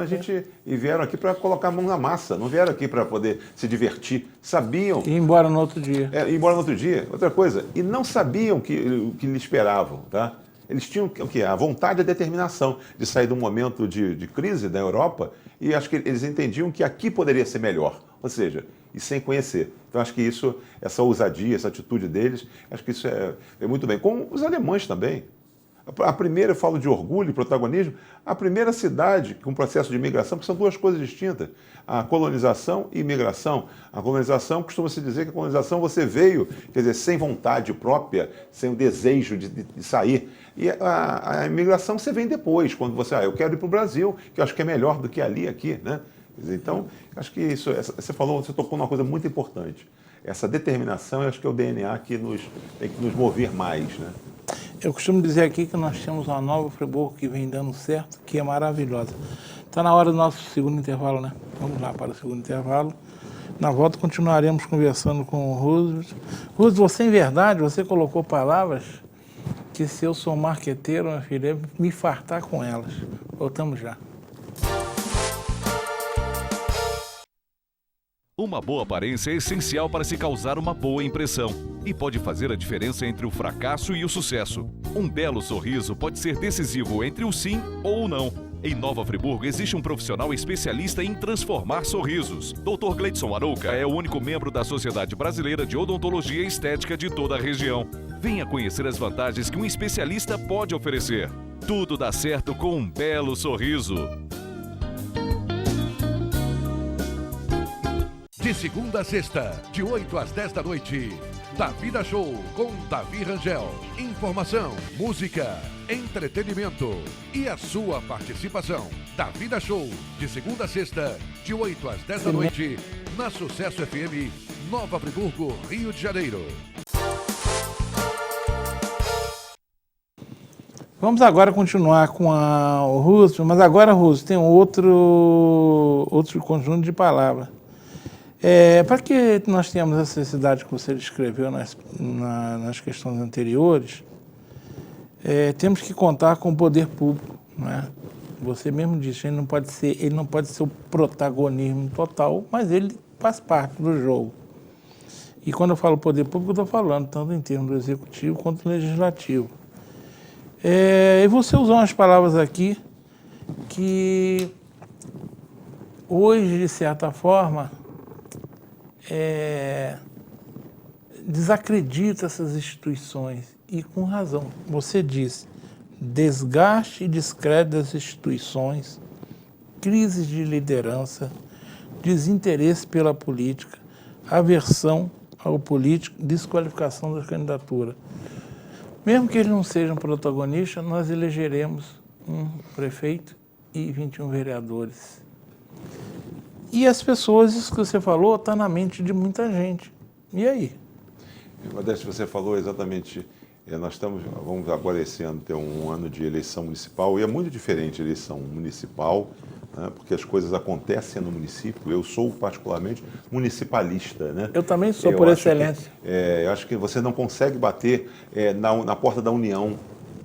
e vieram aqui para colocar a mão na massa, não vieram aqui para poder se divertir. Sabiam. E ir embora no outro dia. Ir embora no outro dia. Outra coisa, e não sabiam o que lhe esperavam, tá? Eles tinham o quê? A vontade e a determinação de sair de um momento de crise da Europa e acho que eles entendiam que aqui poderia ser melhor, ou seja, e sem conhecer. Então acho que essa ousadia, essa atitude deles, acho que isso é muito bem. Como os alemães também. A primeira, eu falo de orgulho e protagonismo, a primeira cidade com processo de imigração, que são duas coisas distintas, a colonização e imigração. A colonização, costuma-se dizer que a colonização você veio, quer dizer, sem vontade própria, sem o desejo de sair. E a imigração você vem depois, quando você, eu quero ir para o Brasil, que eu acho que é melhor do que ali, aqui, né? Então, acho que você tocou numa coisa muito importante. Essa determinação, eu acho que é o DNA que tem que nos mover mais, né? Eu costumo dizer aqui que nós temos uma nova Friburgo que vem dando certo, que é maravilhosa. Está na hora do nosso segundo intervalo, né? Vamos lá para o segundo intervalo. Na volta continuaremos conversando com o Roosevelt. Roosevelt, você em verdade, você colocou palavras que se eu sou marqueteiro, minha filha, me fartar com elas. Voltamos já. Uma boa aparência é essencial para se causar uma boa impressão e pode fazer a diferença entre o fracasso e o sucesso. Um belo sorriso pode ser decisivo entre o sim ou o não. Em Nova Friburgo existe um profissional especialista em transformar sorrisos. Dr. Gleidson Arouca é o único membro da Sociedade Brasileira de Odontologia e Estética de toda a região. Venha conhecer as vantagens que um especialista pode oferecer. Tudo dá certo com um belo sorriso. De segunda a sexta, de 8 às 10 da noite, Davida Show com Davi Rangel. Informação, música, entretenimento e a sua participação. Davida Show, de segunda a sexta, de 8 às 10 da noite, na Sucesso FM, Nova Friburgo, Rio de Janeiro. Vamos agora continuar com o Russo, mas agora, Russo, tem outro conjunto de palavras. Para que nós tenhamos essa necessidade que você descreveu nas questões anteriores, temos que contar com o poder público, né? Você mesmo disse, ele não pode ser o protagonismo total, mas ele faz parte do jogo. E quando eu falo poder público, eu estou falando tanto em termos do executivo quanto do legislativo. E você usou umas palavras aqui que hoje, de certa forma, desacredita essas instituições, e com razão. Você disse desgaste e descrédito das instituições, crise de liderança, desinteresse pela política, aversão ao político, desqualificação da candidatura. Mesmo que eles não sejam protagonistas, nós elegeremos um prefeito e 21 vereadores. E as pessoas, isso que você falou, está na mente de muita gente. E aí? Modesto, você falou exatamente, vamos agora esse ano ter um ano de eleição municipal, e é muito diferente a eleição municipal, né, porque as coisas acontecem no município. Eu sou particularmente municipalista, né? Eu também sou, por excelência. Eu acho que você não consegue bater na porta da União,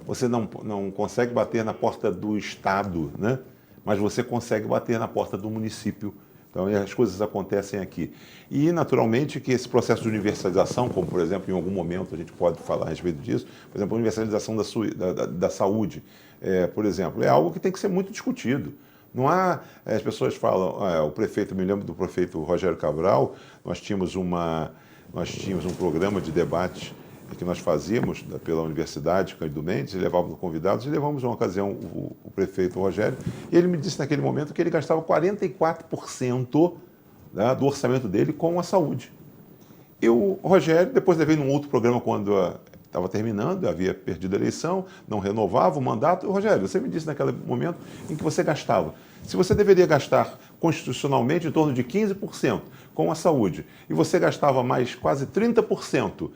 você não consegue bater na porta do Estado, né? Mas você consegue bater na porta do município. Então, as coisas acontecem aqui. E, naturalmente, que esse processo de universalização, como, por exemplo, em algum momento a gente pode falar a respeito disso, por exemplo, a universalização da saúde, por exemplo, é algo que tem que ser muito discutido. Não há... As pessoas falam... o prefeito, me lembro do prefeito Rogério Cabral, nós tínhamos um programa de debate que nós fazíamos pela Universidade Cândido Mendes, e levávamos convidados, e levamos uma ocasião o prefeito Rogério, e ele me disse naquele momento que ele gastava 44%, né, do orçamento dele com a saúde. E o Rogério, depois levei num outro programa quando estava terminando, havia perdido a eleição, não renovava o mandato. Rogério, você me disse naquele momento em que você gastava. Se você deveria gastar constitucionalmente em torno de 15% com a saúde, e você gastava mais quase 30%,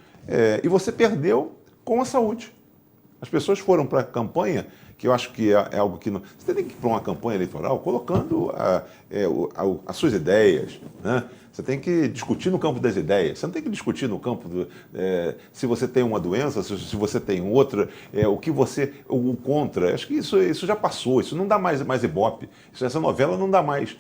e você perdeu com a saúde. As pessoas foram para a campanha, que eu acho que é algo que... Você tem que ir para uma campanha eleitoral colocando as suas ideias, né? Você tem que discutir no campo das ideias. Você não tem que discutir no campo se você tem uma doença, se você tem outra, o contra. Acho que isso já passou, isso não dá mais ibope. Essa novela não dá mais,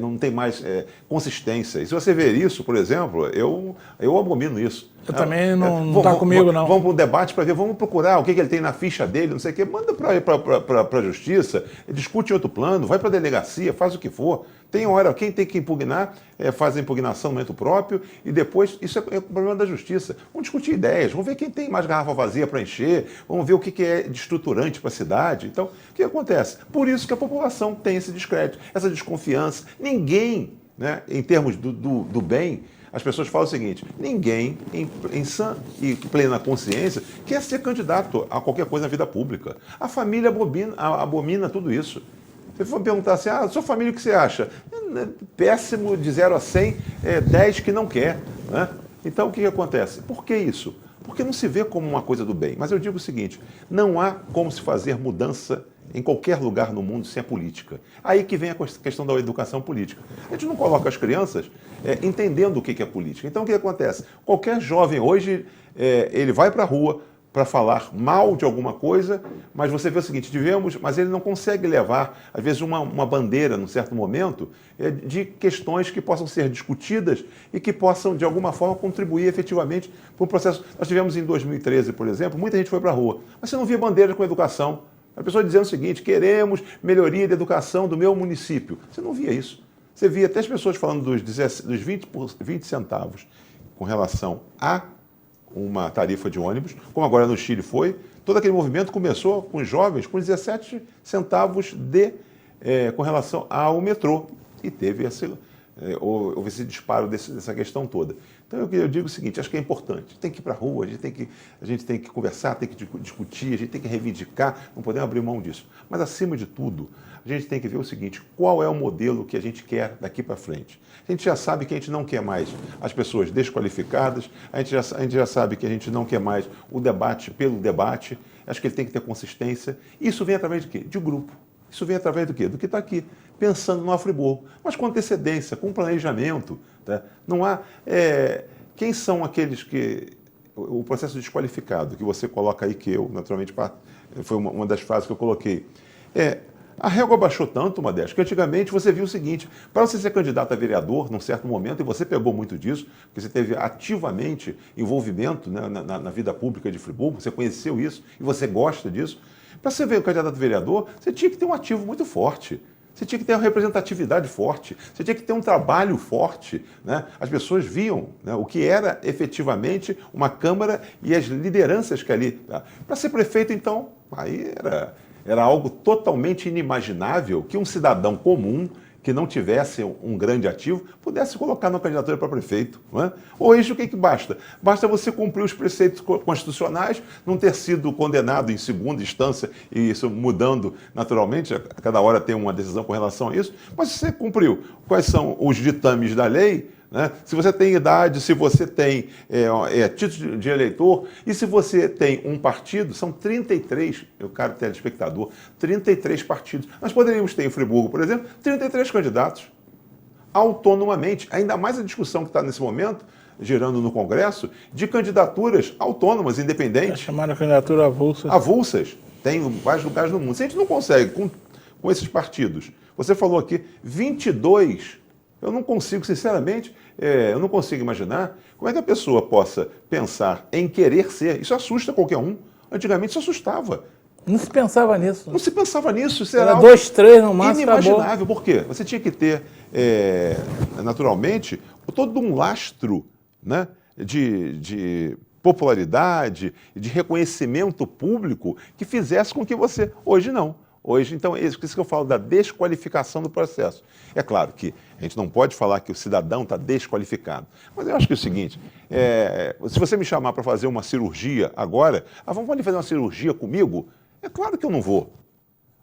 não tem mais consistência. E se você ver isso, por exemplo, eu abomino isso. Eu também não está comigo, não. Vamos para um debate para ver, vamos procurar o que ele tem na ficha dele, não sei o quê. Manda para a justiça, discute em outro plano, vai para a delegacia, faz o que for. Tem hora, quem tem que impugnar, faz a impugnação no momento próprio, e depois, isso é o problema da justiça. Vamos discutir ideias, vamos ver quem tem mais garrafa vazia para encher, vamos ver o que é de estruturante para a cidade. Então, o que acontece? Por isso que a população tem esse descrédito, essa desconfiança. Ninguém, né, em termos do bem, as pessoas falam o seguinte: ninguém em sã e plena consciência quer ser candidato a qualquer coisa na vida pública. A família abomina tudo isso. Se for perguntar assim, sua família, o que você acha? Péssimo, de 0 a 100, 10 que não quer, né? Então, o que acontece? Por que isso? Porque não se vê como uma coisa do bem. Mas eu digo o seguinte: não há como se fazer mudança em qualquer lugar no mundo sem a política. Aí que vem a questão da educação política. A gente não coloca as crianças entendendo o que é política. Então, o que acontece? Qualquer jovem hoje, ele vai para a rua para falar mal de alguma coisa, mas você vê o seguinte: mas ele não consegue levar, às vezes, uma bandeira, num certo momento, de questões que possam ser discutidas e que possam, de alguma forma, contribuir efetivamente para o processo. Nós tivemos em 2013, por exemplo, muita gente foi para a rua, mas você não via bandeira com educação. A pessoa dizendo o seguinte: queremos melhoria de educação do meu município. Você não via isso. Você via até as pessoas falando dos 20 centavos com relação a uma tarifa de ônibus, como agora no Chile foi. Todo aquele movimento começou com os jovens com 17 centavos com relação ao metrô. E teve houve esse disparo dessa questão toda. Então eu digo o seguinte, acho que é importante, tem que ir para a rua, a gente tem que conversar, tem que discutir, a gente tem que reivindicar, não podemos abrir mão disso. Mas acima de tudo, a gente tem que ver o seguinte, qual é o modelo que a gente quer daqui para frente? A gente já sabe que a gente não quer mais as pessoas desqualificadas, a gente já sabe que a gente não quer mais o debate pelo debate, acho que ele tem que ter consistência. Isso vem através de quê? De grupo. Isso vem através do quê? Do que está aqui, pensando no Friburgo, mas com antecedência, com planejamento. Tá? Não há... quem são aqueles que... O processo desqualificado, que você coloca aí, que eu, naturalmente, foi uma das frases que eu coloquei. A régua baixou tanto, Modesto, que antigamente você viu o seguinte, para você ser candidato a vereador, num certo momento, e você pegou muito disso, porque você teve ativamente envolvimento, né, na vida pública de Friburgo, você conheceu isso e você gosta disso. Para você ver o candidato a vereador, você tinha que ter um ativo muito forte. Você tinha que ter uma representatividade forte, você tinha que ter um trabalho forte. Né? As pessoas viam, né, o que era efetivamente uma Câmara e as lideranças que ali... Tá? Para ser prefeito, então, aí era algo totalmente inimaginável que um cidadão comum, que não tivesse um grande ativo, pudesse colocar na candidatura para prefeito. Não é? Hoje, o que basta? Basta você cumprir os preceitos constitucionais, não ter sido condenado em segunda instância, e isso mudando naturalmente, a cada hora tem uma decisão com relação a isso, mas se você cumpriu quais são os ditames da lei, né? Se você tem idade, se você tem título de eleitor, e se você tem um partido, são 33, eu quero telespectador, 33 partidos. Nós poderíamos ter em Friburgo, por exemplo, 33 candidatos, autonomamente. Ainda mais a discussão que está nesse momento, gerando no Congresso, de candidaturas autônomas, independentes. É chamada candidatura avulsa. Avulsas. Tem em vários lugares do mundo. Se a gente não consegue, com esses partidos, você falou aqui, 22... Eu não consigo, sinceramente, eu não consigo imaginar como é que a pessoa possa pensar em querer ser. Isso assusta qualquer um. Antigamente isso assustava. Não se pensava nisso. Não se pensava nisso. Isso era 2, 3 no máximo. Inimaginável. Por quê? Você tinha que ter, naturalmente, todo um lastro, né, de popularidade, de reconhecimento público que fizesse com que você... Hoje não. Hoje, então, é isso que eu falo da desqualificação do processo. É claro que a gente não pode falar que o cidadão está desqualificado, mas eu acho que é o seguinte, se você me chamar para fazer uma cirurgia agora, vamos ali fazer uma cirurgia comigo? É claro que eu não vou.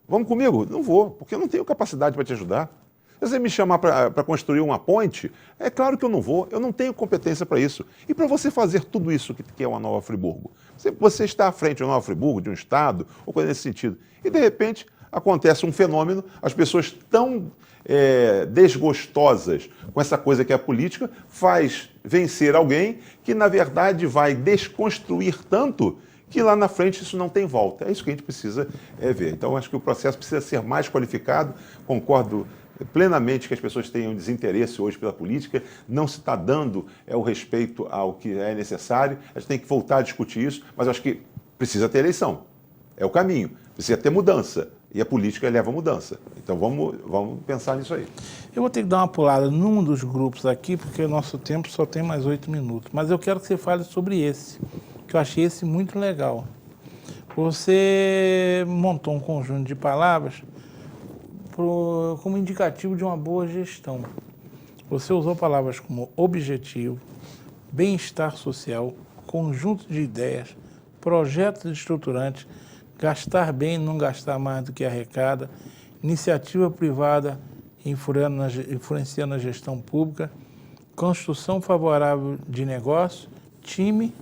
Vamos comigo? Não vou, porque eu não tenho capacidade para te ajudar. Se você me chamar para construir uma ponte, é claro que eu não vou, eu não tenho competência para isso. E para você fazer tudo isso que é uma Nova Friburgo, você está à frente de uma Nova Friburgo, de um Estado, ou coisa nesse sentido, e de repente acontece um fenômeno, as pessoas tão desgostosas com essa coisa que é a política, faz vencer alguém que, na verdade, vai desconstruir tanto que lá na frente isso não tem volta. É isso que a gente precisa ver. Então, acho que o processo precisa ser mais qualificado, concordo plenamente que as pessoas tenham desinteresse hoje pela política, não se está dando o respeito ao que é necessário, a gente tem que voltar a discutir isso, mas eu acho que precisa ter eleição, é o caminho, precisa ter mudança, e a política leva a mudança. Então vamos pensar nisso aí. Eu vou ter que dar uma pulada num dos grupos aqui, porque o nosso tempo só tem mais 8 minutos, mas eu quero que você fale sobre esse, que eu achei esse muito legal. Você montou um conjunto de palavras como indicativo de uma boa gestão. Você usou palavras como objetivo, bem-estar social, conjunto de ideias, projetos estruturantes, gastar bem e não gastar mais do que arrecada, iniciativa privada influenciando a gestão pública, construção favorável de negócio, time,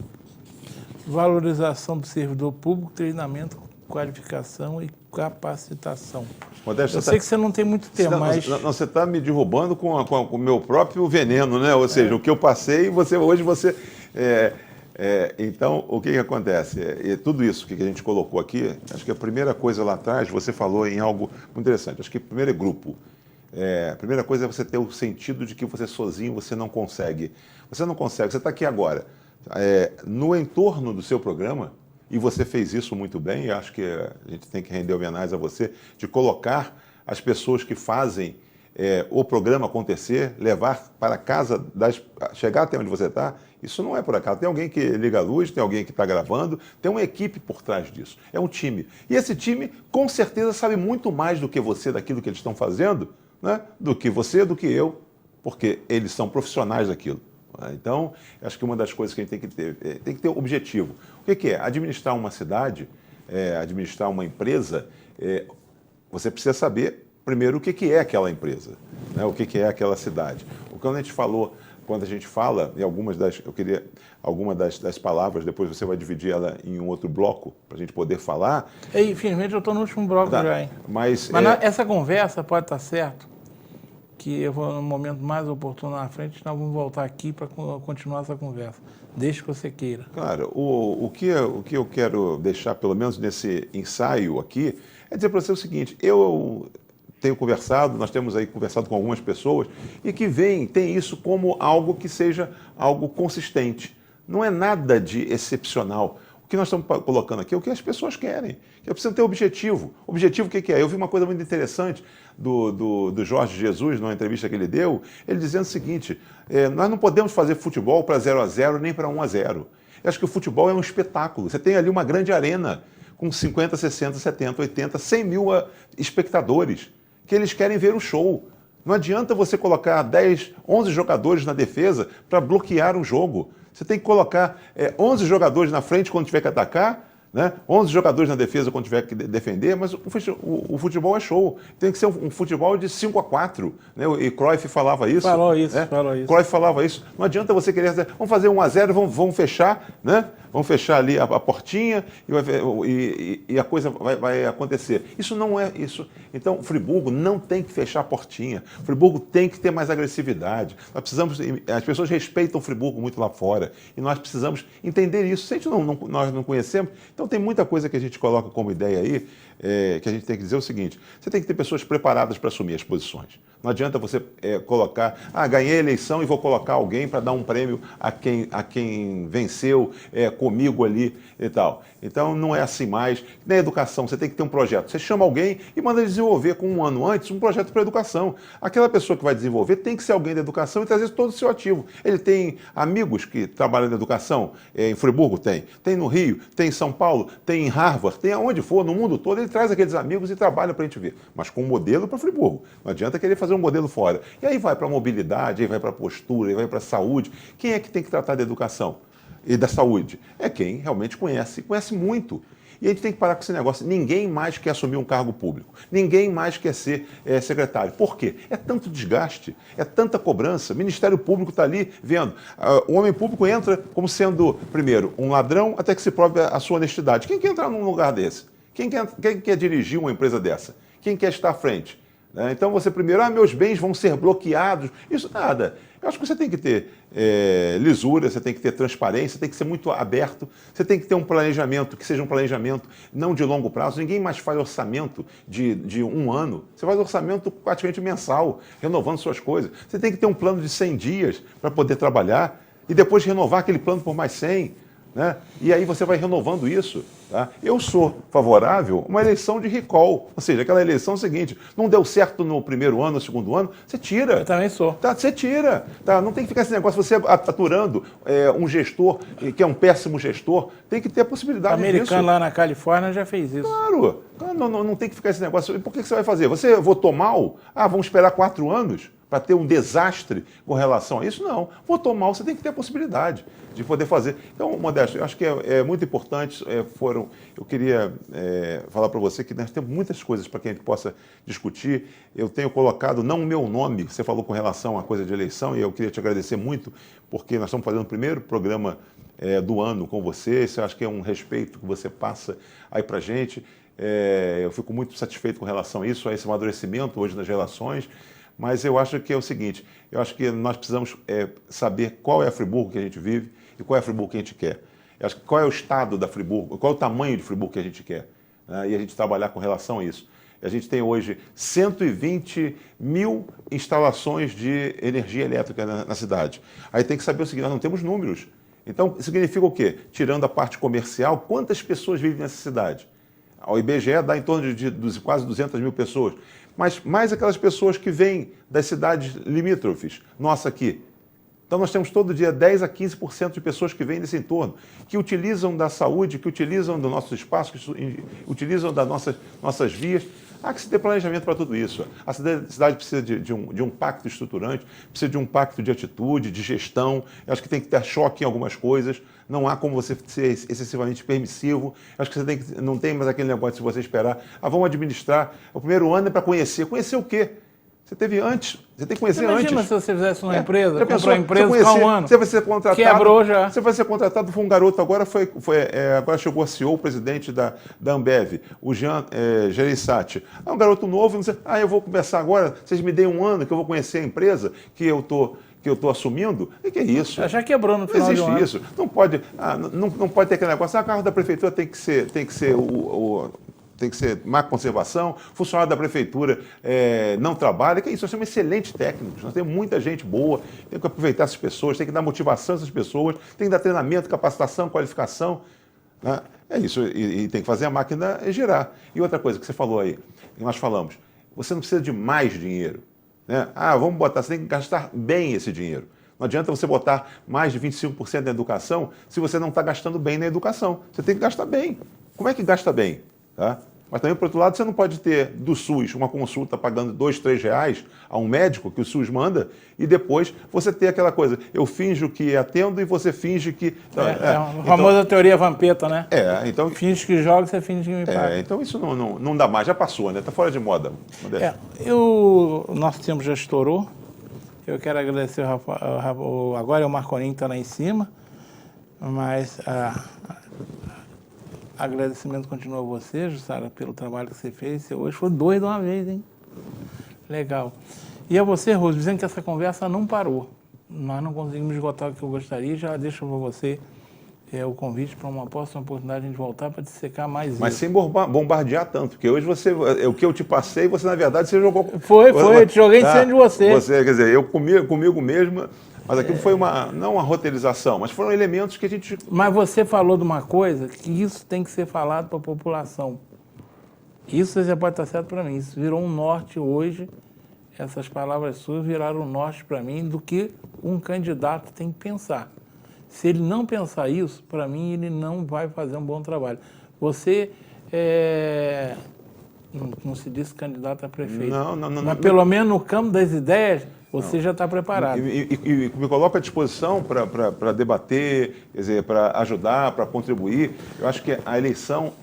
valorização do servidor público, treinamento, qualificação e capacitação. Modesto, eu sei que você não tem muito tempo, mas... Você está me derrubando com o meu próprio veneno, né? Ou seja, o que eu passei, hoje você... Então, o que acontece? Tudo isso que a gente colocou aqui, acho que a primeira coisa lá atrás, você falou em algo muito interessante. Acho que o primeiro é grupo. A primeira coisa é você ter o sentido de que você sozinho você não consegue. Você não consegue. Você está aqui agora. No entorno do seu programa, e você fez isso muito bem, e acho que a gente tem que render homenagem a você, de colocar as pessoas que fazem o programa acontecer, levar para casa, chegar até onde você está. Isso não é por acaso. Tem alguém que liga a luz, tem alguém que está gravando, tem uma equipe por trás disso. É um time. E esse time, com certeza, sabe muito mais do que você daquilo que eles estão fazendo, né? Do que você, do que eu. porque eles são profissionais daquilo. Então, acho que uma das coisas que a gente tem que ter objetivo. O que é? Administrar uma cidade, administrar uma empresa, você precisa saber, primeiro, o que é aquela empresa, né? O que é aquela cidade. Quando a gente fala, e algumas das palavras, depois você vai dividir ela em um outro bloco, para a gente poder falar. Infelizmente, eu estou no último bloco já, hein? Mas essa conversa pode estar certo, que eu vou, no momento mais oportuno na frente, nós vamos voltar aqui para continuar essa conversa, desde que você queira. Claro, o que eu quero deixar, pelo menos nesse ensaio aqui, é dizer para você o seguinte: eu tenho conversado, nós temos aí conversado com algumas pessoas e que tem isso como algo que seja algo consistente. Não é nada de excepcional. O que nós estamos colocando aqui é o que as pessoas querem, que precisam ter objetivo. Objetivo o que é? Eu vi uma coisa muito interessante do Jorge Jesus, numa entrevista que ele deu, ele dizendo o seguinte: nós não podemos fazer futebol para 0-0 nem para 1-0. Eu acho que o futebol é um espetáculo. Você tem ali uma grande arena com 50, 60, 70, 80, 100 mil espectadores que eles querem ver o show. Não adianta você colocar 10, 11 jogadores na defesa para bloquear um jogo. Você tem que colocar 11 jogadores na frente quando tiver que atacar, né? 11 jogadores na defesa quando tiver que defender, mas o futebol é show. Tem que ser um futebol de 5-4. Né? E Cruyff falava isso. Falou isso. Cruyff falava isso. Não adianta você querer dizer, vamos fazer 1-0, vamos fechar, né? Vamos fechar ali a portinha e a coisa vai acontecer. Isso não é isso. Então, Friburgo não tem que fechar a portinha. Friburgo tem que ter mais agressividade. As pessoas respeitam Friburgo muito lá fora e nós precisamos entender isso. Se nós não conhecemos, então tem muita coisa que a gente coloca como ideia aí, que a gente tem que dizer o seguinte: você tem que ter pessoas preparadas para assumir as posições. Não adianta você colocar, ganhei a eleição e vou colocar alguém para dar um prêmio a quem venceu comigo ali e tal. Então não é assim mais. Na educação, você tem que ter um projeto. Você chama alguém e manda ele desenvolver com um ano antes um projeto para a educação. Aquela pessoa que vai desenvolver tem que ser alguém da educação e trazer todo o seu ativo. Ele tem amigos que trabalham na educação, em Friburgo tem no Rio, tem em São Paulo, tem em Harvard, tem aonde for, no mundo todo, ele traz aqueles amigos e trabalha para a gente ver. Mas com um modelo para Friburgo. Não adianta querer fazer um modelo fora. E aí vai para a mobilidade, aí vai para a postura, aí vai para a saúde. Quem é que tem que tratar da educação e da saúde? É quem realmente conhece muito. E a gente tem que parar com esse negócio. Ninguém mais quer assumir um cargo público. Ninguém mais quer ser secretário. Por quê? É tanto desgaste, é tanta cobrança. O Ministério Público está ali vendo. O homem público entra como sendo, primeiro, um ladrão até que se prove a sua honestidade. Quem quer entrar num lugar desse? Quem quer dirigir uma empresa dessa? Quem quer estar à frente? Então você primeiro, meus bens vão ser bloqueados. Isso nada. Eu acho que você tem que ter lisura, você tem que ter transparência, tem que ser muito aberto, você tem que ter um planejamento que seja um planejamento não de longo prazo. Ninguém mais faz orçamento de um ano. Você faz orçamento praticamente mensal, renovando suas coisas. Você tem que ter um plano de 100 dias para poder trabalhar e depois renovar aquele plano por mais 100. Né? E aí você vai renovando isso. Tá? Eu sou favorável a uma eleição de recall, ou seja, aquela eleição seguinte, não deu certo no primeiro ano, no segundo ano, você tira. Eu também sou. Tá? Você tira. Tá? Não tem que ficar esse negócio, você aturando um gestor que é um péssimo gestor, tem que ter a possibilidade disso. O americano lá na Califórnia já fez isso. Claro. Não tem que ficar esse negócio. E por que você vai fazer? Você votou mal? Vamos esperar 4 anos para ter um desastre com relação a isso? Não. Votou mal, você tem que ter a possibilidade de poder fazer. Então, Modesto, eu acho que é muito importante. Eu queria falar para você que nós temos muitas coisas para que a gente possa discutir. Eu tenho colocado, não o meu nome, você falou com relação à coisa de eleição, e eu queria te agradecer muito, porque nós estamos fazendo o primeiro programa do ano com você. Isso eu acho que é um respeito que você passa aí para a gente. Eu fico muito satisfeito com relação a isso, a esse amadurecimento hoje nas relações. Mas eu acho que é o seguinte, eu acho que nós precisamos saber qual é a Friburgo que a gente vive e qual é a Friburgo que a gente quer. Eu acho que qual é o estado da Friburgo, qual é o tamanho de Friburgo que a gente quer. Né? E a gente trabalhar com relação a isso. A gente tem hoje 120 mil instalações de energia elétrica na cidade. Aí tem que saber o seguinte, nós não temos números. Então, significa o quê? Tirando a parte comercial, quantas pessoas vivem nessa cidade? O IBGE dá em torno de quase 200 mil pessoas. Mas mais aquelas pessoas que vêm das cidades limítrofes, nossa aqui. Então nós temos todo dia 10 a 15% de pessoas que vêm desse entorno, que utilizam da saúde, que utilizam do nosso espaço, que utilizam das nossas vias. Há que se ter planejamento para tudo isso. A cidade precisa de um pacto estruturante, precisa de um pacto de atitude, de gestão. Eu acho que tem que ter choque em algumas coisas. Não há como você ser excessivamente permissivo. Eu acho que não tem mais aquele negócio de você esperar. Vamos administrar. O primeiro ano é para conhecer. Conhecer o quê? Você teve antes, você tem que conhecer antes. Imagina se você fizesse uma empresa, comprou uma empresa ficar um ano. Você vai ser contratado. Quebrou já. Você vai ser contratado, foi um garoto, agora agora chegou a CEO, o presidente da Ambev, o Jean Gereissati. Um garoto novo, não sei, eu vou começar agora, vocês me deem um ano que eu vou conhecer a empresa que eu estou assumindo. E que é isso? Já quebrou no final do ano. Não existe isso. Não pode, não pode ter aquele negócio, carro da prefeitura tem que ser tem que ser má conservação, funcionário da prefeitura não trabalha, que é isso, nós temos excelentes técnicos, nós temos muita gente boa, tem que aproveitar essas pessoas, tem que dar motivação a essas pessoas, tem que dar treinamento, capacitação, qualificação, né? É isso, e tem que fazer a máquina girar. E outra coisa que você falou aí, que nós falamos, você não precisa de mais dinheiro, né? Vamos botar, você tem que gastar bem esse dinheiro. Não adianta você botar mais de 25% na educação se você não está gastando bem na educação. Você tem que gastar bem. Como é que gasta bem? Tá? Mas também, por outro lado, você não pode ter do SUS uma consulta pagando R$2, R$3 a um médico que o SUS manda e depois você ter aquela coisa, eu finjo que atendo e você finge que... a famosa teoria Vampeta, né? Então... Finge que joga, você finge que me paga. Então isso não dá mais, já passou, né? Está fora de moda. O nosso tempo já estourou. Eu quero agradecer agora é o Marcolinho que está lá em cima, mas... agradecimento continua a você, Jussara, pelo trabalho que você fez. Você hoje foi 2 de uma vez, hein? Legal. E a você, Rose, dizendo que essa conversa não parou. Nós não conseguimos esgotar o que eu gostaria. Já deixo para você o convite para uma próxima oportunidade de a gente voltar para dissecar mais isso. Mas sem bombardear tanto, porque hoje o que eu te passei, você na verdade você jogou... Eu te joguei em cima de você. Quer dizer, eu comigo mesmo... Mas aquilo foi não uma roteirização, mas foram elementos que a gente... Mas você falou de uma coisa que isso tem que ser falado para a população. Isso você pode estar certo para mim. Isso virou um norte hoje. Essas palavras suas viraram um norte para mim do que um candidato tem que pensar. Se ele não pensar isso, para mim, ele não vai fazer um bom trabalho. Você não se diz candidato a prefeito. Não. Mas pelo menos no campo das ideias... Você já está preparado. E me coloco à disposição para debater, quer dizer, para ajudar, para contribuir. Eu acho que a eleição,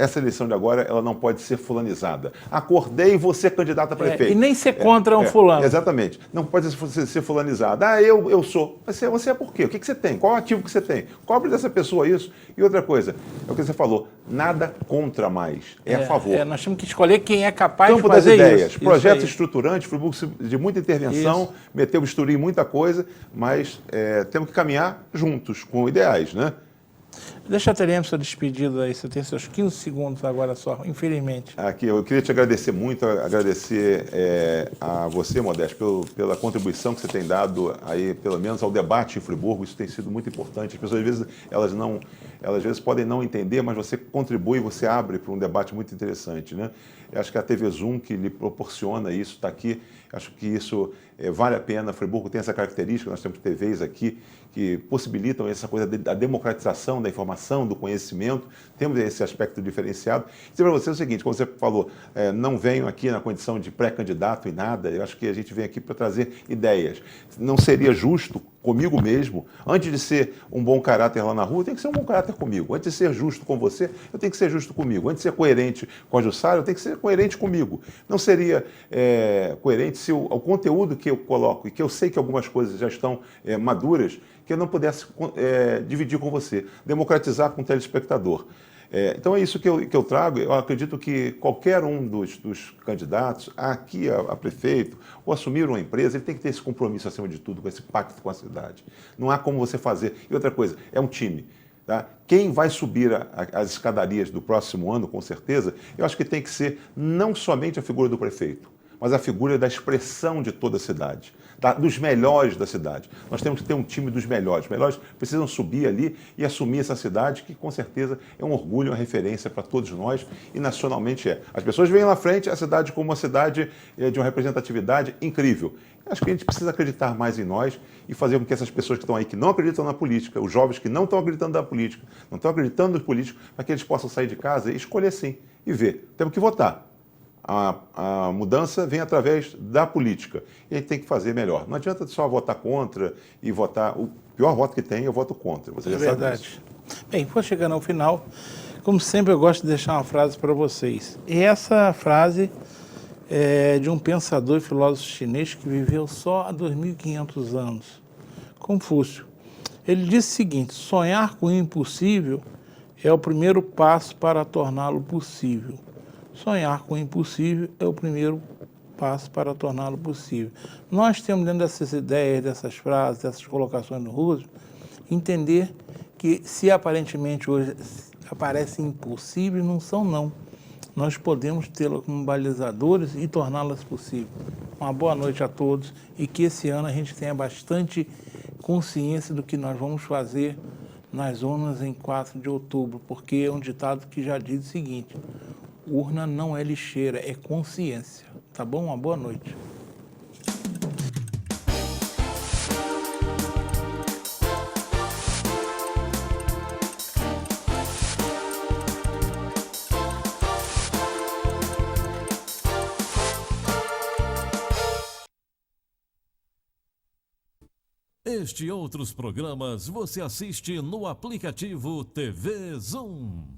essa eleição de agora, ela não pode ser fulanizada. Acordei e vou ser candidato a prefeito. E nem ser contra um fulano. Exatamente. Não pode ser fulanizada. Eu sou. Você é por quê? O que você tem? Qual ativo que você tem? Cobre dessa pessoa isso. E outra coisa, é o que você falou, nada contra mais, a favor. Nós temos que escolher quem é capaz Campo de fazer das ideias, isso. projetos estruturantes, Friburgo de muita intervenção, meteu bisturi em muita coisa, mas temos que caminhar juntos, com ideais, né? Deixa eu ter sua despedida aí, você tem seus 15 segundos agora só, infelizmente. Aqui, eu queria te agradecer muito, agradecer a você, Modesto, pela contribuição que você tem dado aí, pelo menos ao debate em Friburgo, isso tem sido muito importante. As pessoas, às vezes, elas às vezes podem não entender, mas você contribui, você abre para um debate muito interessante, né? Eu acho que a TV Zoom que lhe proporciona isso, está aqui, acho que isso vale a pena. Friburgo tem essa característica, nós temos TVs aqui que possibilitam essa coisa da democratização da informação, do conhecimento, temos esse aspecto diferenciado. Dizer para você o seguinte, como você falou, não venho aqui na condição de pré-candidato e nada, eu acho que a gente vem aqui para trazer ideias. Não seria justo comigo mesmo, antes de ser um bom caráter lá na rua, tem que ser um bom caráter comigo. Antes de ser justo com você, eu tenho que ser justo comigo. Antes de ser coerente com a Jussara, eu tenho que ser coerente comigo. Não seria coerente se o conteúdo que eu coloco, e que eu sei que algumas coisas já estão maduras, que eu não pudesse dividir com você, democratizar com o telespectador. Então é isso que eu trago. Eu acredito que qualquer um dos candidatos aqui a prefeito ou assumir uma empresa, ele tem que ter esse compromisso acima de tudo, com esse pacto com a cidade. Não há como você fazer. E outra coisa, é um time. Tá? Quem vai subir as escadarias do próximo ano, com certeza, eu acho que tem que ser não somente a figura do prefeito, mas a figura da expressão de toda a cidade, tá? Dos melhores da cidade. Nós temos que ter um time dos melhores. Os melhores precisam subir ali e assumir essa cidade, que com certeza é um orgulho, uma referência para todos nós e nacionalmente é. As pessoas veem lá frente a cidade como uma cidade de uma representatividade incrível. Acho que a gente precisa acreditar mais em nós e fazer com que essas pessoas que estão aí, que não acreditam na política, os jovens que não estão acreditando na política, não estão acreditando nos políticos, para que eles possam sair de casa e escolher sim e ver. Temos que votar. A mudança vem através da política. E a gente tem que fazer melhor. Não adianta só votar contra e votar... O pior voto que tem, eu voto contra. Você já sabe disso. Bem, vou chegando ao final. Como sempre, eu gosto de deixar uma frase para vocês. E essa frase é de um pensador e filósofo chinês que viveu só há 2.500 anos, Confúcio. Ele disse o seguinte: sonhar com o impossível é o primeiro passo para torná-lo possível. Sonhar com o impossível é o primeiro passo para torná-lo possível. Nós temos dentro dessas ideias, dessas frases, dessas colocações do Roosevelt, entender que se aparentemente hoje aparecem impossíveis, não são não. Nós podemos tê-las como balizadores e torná-las possíveis. Uma boa noite a todos e que esse ano a gente tenha bastante consciência do que nós vamos fazer nas urnas em 4 de outubro, porque é um ditado que já diz o seguinte: urna não é lixeira, é consciência. Tá bom? Uma boa noite. Este e outros programas você assiste no aplicativo TV Zoom.